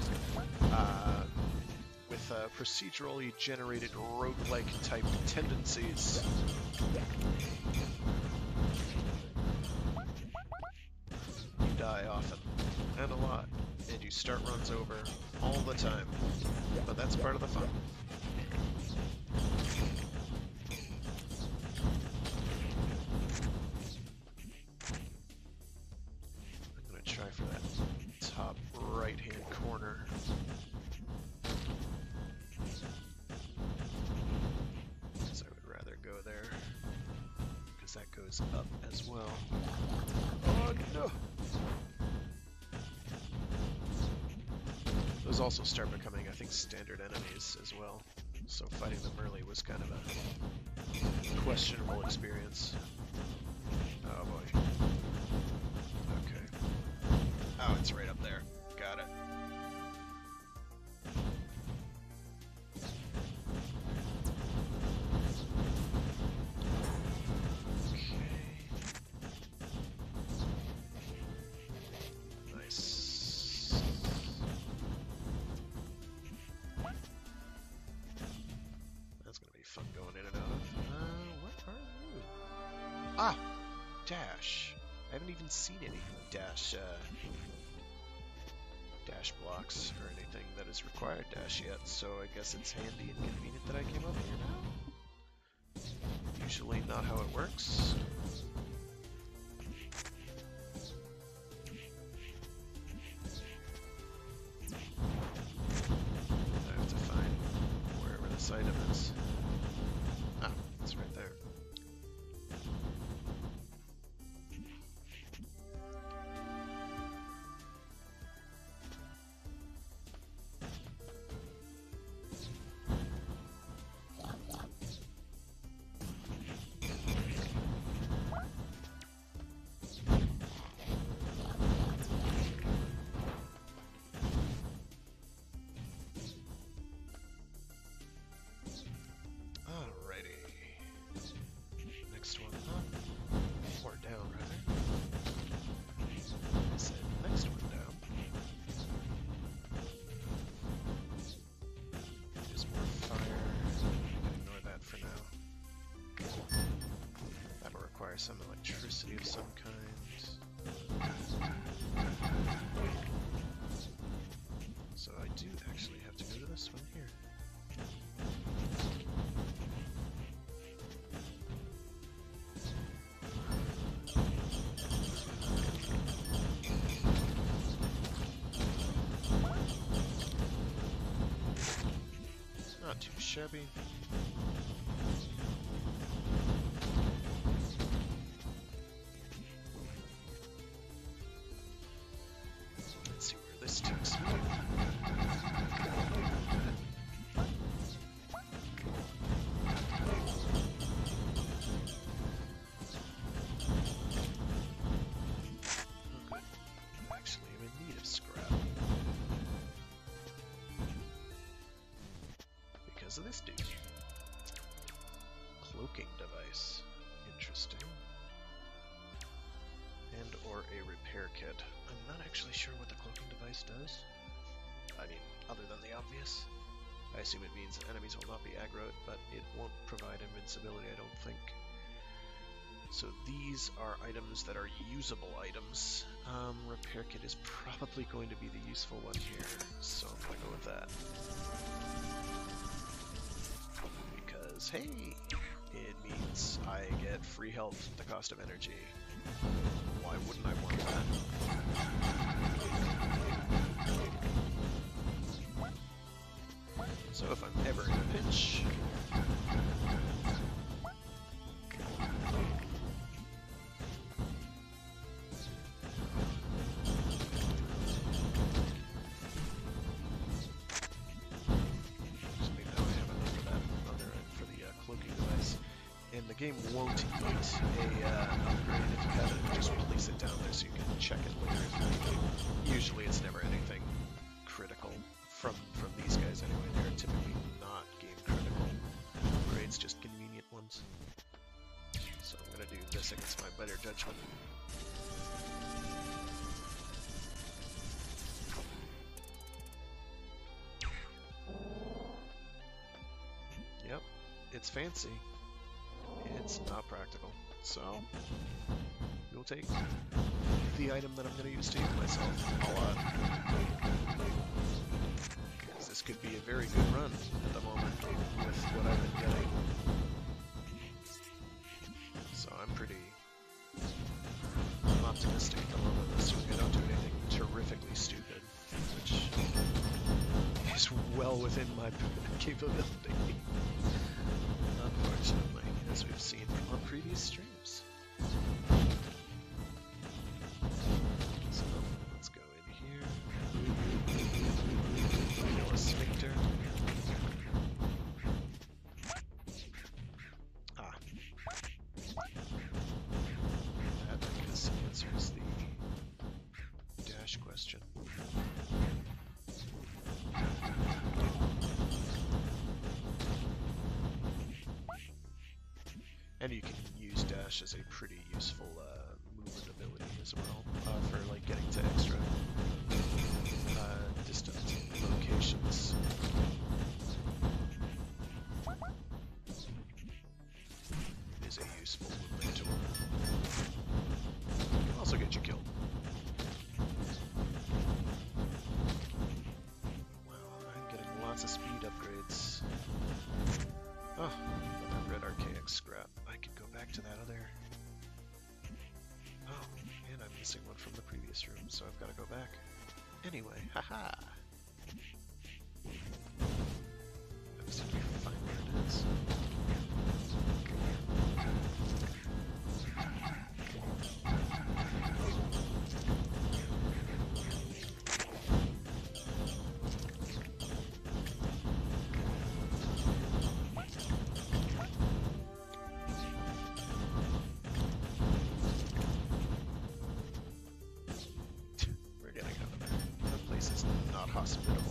With procedurally generated roguelike type tendencies. You die often, and a lot, and you start runs over all the time, but that's part of the fun. I'm going to try for that top right-hand corner. So I would rather go there, because that goes up as well. Oh no! Those also start becoming, I think, standard enemies as well. So fighting them early was kind of a questionable experience. Oh boy. Okay. Oh, it's right up there. Got it. Fun going in and out of. What are you? Ah! Dash. I haven't even seen any dash blocks or anything that has required dash yet, so I guess it's handy and convenient that I came up here now. Usually not how it works. I have to find wherever this item is. Ah, it's right there. Some electricity of some kind. So I do actually have to go to this one here. Not too shabby. Let's see where this takes me. Okay. Actually, I'm in need of scrap. Because of this dude. Cloaking device. Interesting. And or a repair kit. I'm not actually sure what the cloaking device does. I mean, other than the obvious. I assume it means enemies will not be aggroed, but it won't provide invincibility, I don't think. So these are items that are usable items. Repair kit is probably going to be the useful one here, so I'm gonna go with that. Because, hey, it means I get free health at the cost of energy. Why wouldn't I want that? So if I'm ever in a pinch... And the game won't eat a upgrade if you have it, just place it down there so you can check it later if you need it. Usually it's never anything critical from these guys anyway. They're typically not game critical upgrades, just convenient ones. So I'm gonna do this against my better judgment. Yep, it's fancy. It's not practical, so we'll take the item that I'm going to use to heal myself a lot. Because this could be a very good run at the moment with what I've been getting. So I'm pretty optimistic at the moment, assuming I don't do anything terrifically stupid, which is well within my capability, unfortunately. As we've seen on previous streams. So let's go in here. Kill a sphincter. Ah. That, I guess, answers the dash question. And you can use dash as a pretty useful movement ability as well, for like getting to extra distant locations. It is a useful movement tool. It can also get you killed. Well, I'm getting lots of speed upgrades. Oh, another red archaic scrap. I could go back to that other... Oh, and I'm missing one from the previous room, so I've got to go back. Anyway, haha! I just have to find where it is. Hospitable.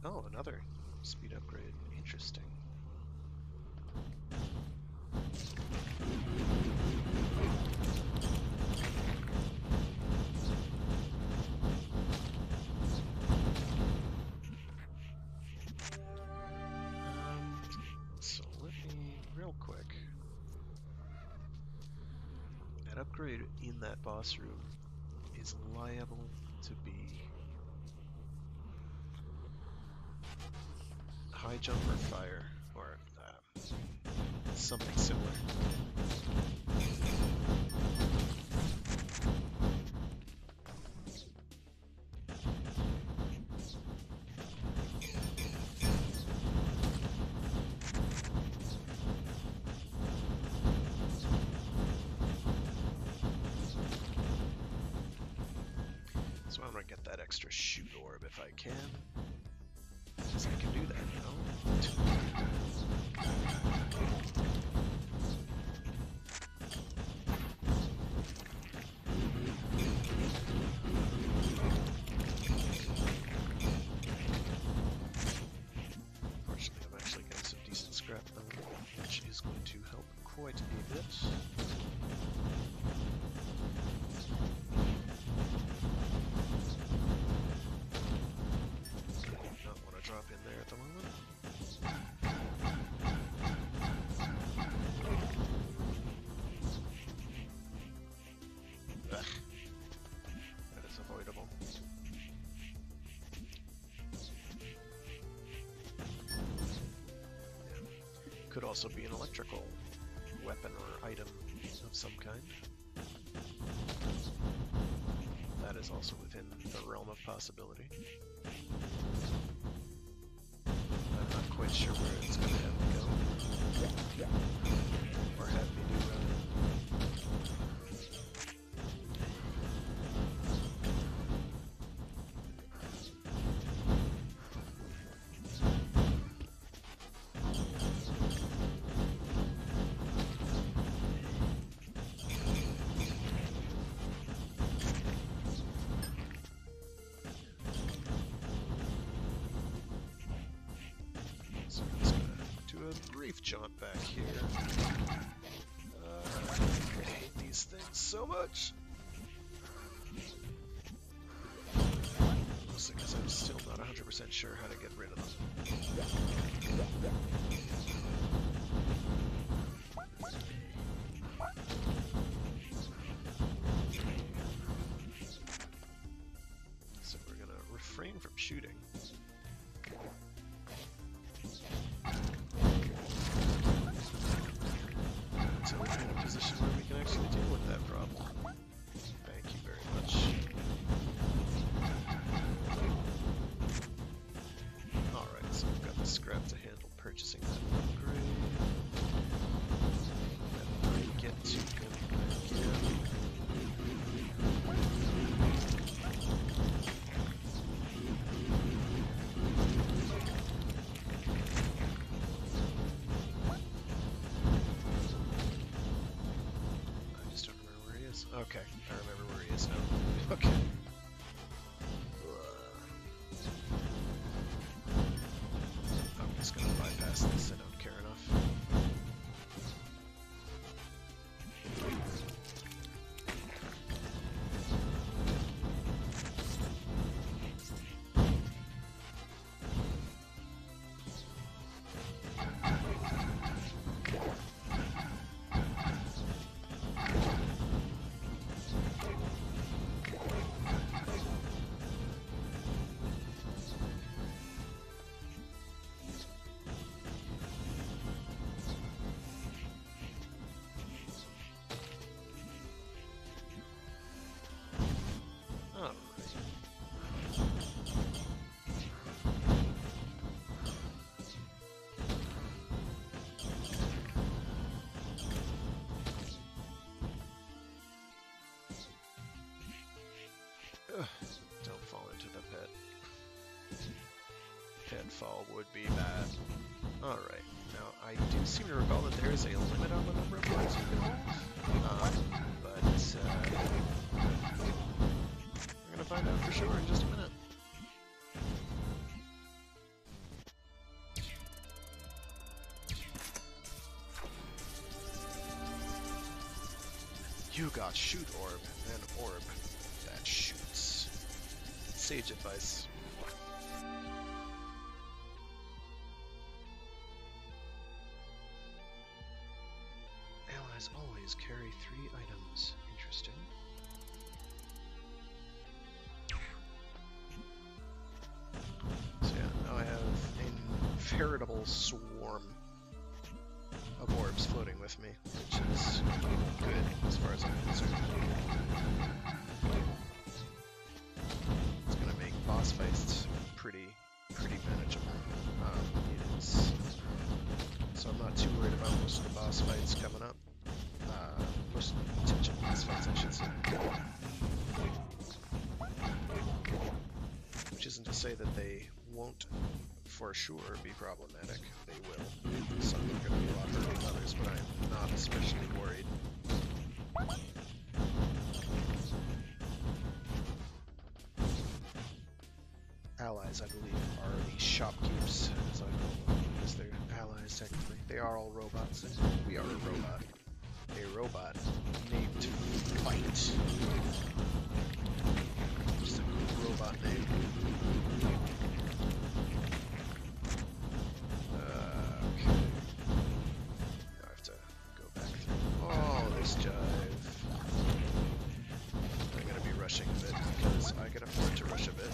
Oh, another speed upgrade. Interesting. upgrade in that boss room is liable to be high jump or fire, or something similar. So I'm gonna get that extra shoot orb if I can. Because I can do that, you know? Fortunately, I'm actually getting some decent scrap though, which is going to help quite a bit. Not want to drop in there at the moment. Ugh. That is avoidable. Yeah. Could also be an electrical weapon or item of some kind. That is also within the realm of possibility. I'm not quite sure where it's going to have me go. Or have me do, rather. So I'm just going to do a brief jaunt back here. I hate these things so much. Mostly because I'm still not 100% sure how to get rid of them. So we're going to refrain from shooting. Until we're in a position where we can actually deal with that problem. Thank you very much. Alright, so we've got the scrap to handle purchasing that upgrade. And I get to him again. I just don't remember where he is. Okay, I remember where he is now. Okay. I'm just gonna bypass this, I don't care enough. Ugh, don't fall into the pit. Pitfall would be bad. Alright, now I do seem to recall that there is a limit on the number of points you can hold. But we're gonna find out for sure in just a minute. You got shoot orb, an orb that shoots. Sage advice. Allies always carry 3 items. Interesting. So yeah, now I have a veritable swarm of orbs floating with me, which is good as far as I'm concerned. It's gonna make boss fights pretty manageable. It is. So I'm not too worried about most of the boss fights coming up. Most potential boss fights, I should say. Which isn't to say that they won't for sure be problematic. They will. Some are going to be a lot harder than others, but I'm not especially worried. Allies, I believe, are the shopkeepers, as I call them, because they're allies technically. They are all robots, and we are a robot. A robot named Fight. Just a cool robot name. Okay. Now I have to go back through all this jive. I'm gonna be rushing a bit because I can afford to rush a bit.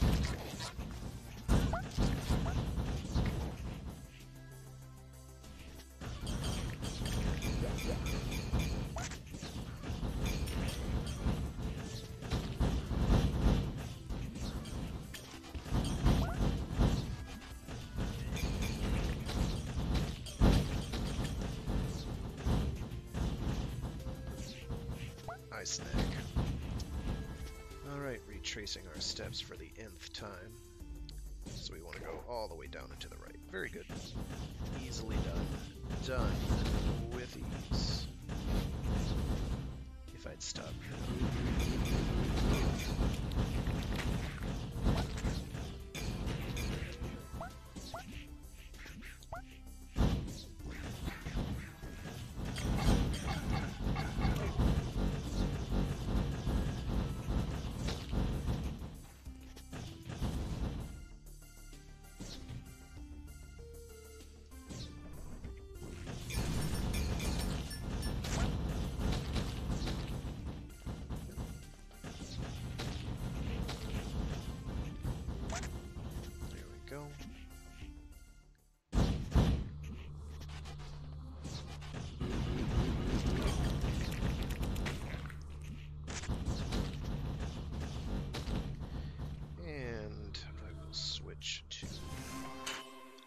I snag. Alright, retracing our steps for the nth time. So we want to go all the way down and to the right. Very good. Easily done. Done with ease. If I'd stop. Go. And I will switch to...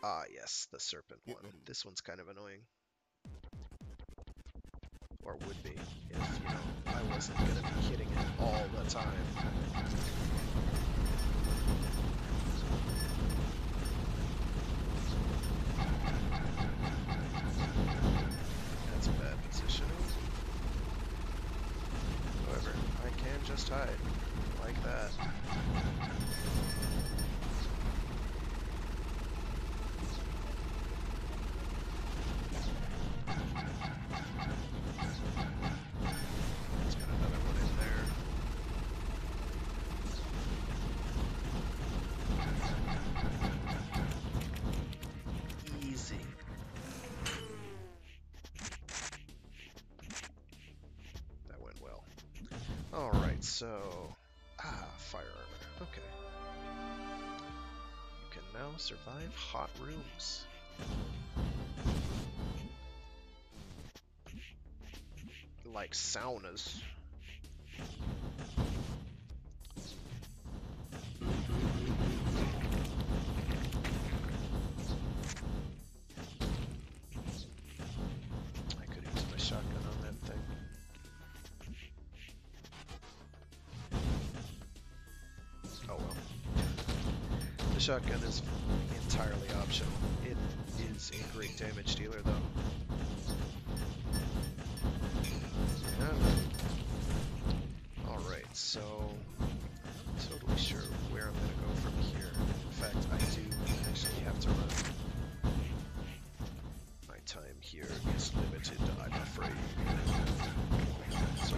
Ah, yes, the serpent one. This one's kind of annoying. Or would be, if, you know, I wasn't going to be hitting it all the time. That's bad positioning. However, I can just hide, like that. Let's get another one in there. Easy. That went well. Alright, so... fire armor. Okay. You can now survive hot rooms. Like saunas. I could use my shotgun on that thing. Oh well. The shotgun is entirely optional. It is a great damage dealer though. Alright, so I'm not totally sure where I'm gonna go from here. In fact, I do actually have to run. My time here is limited, I'm afraid. So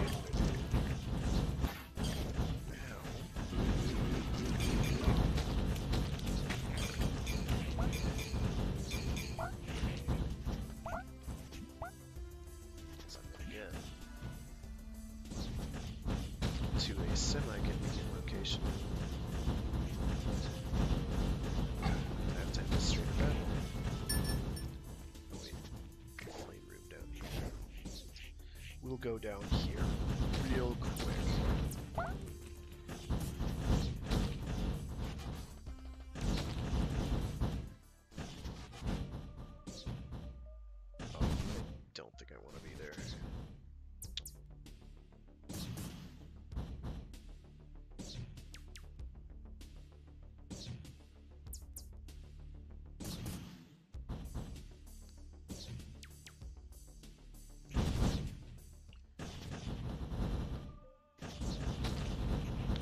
to a semi-convenient location. I have to end this straight of battle. Oh wait, flame room down here. We'll go down here real quick. Oh, I don't think I want to be there.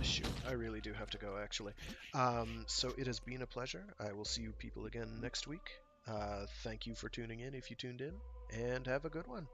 Shoot, I really do have to go, actually. So it has been a pleasure. I will see you people again next week. Thank you for tuning in if you tuned in, and have a good one.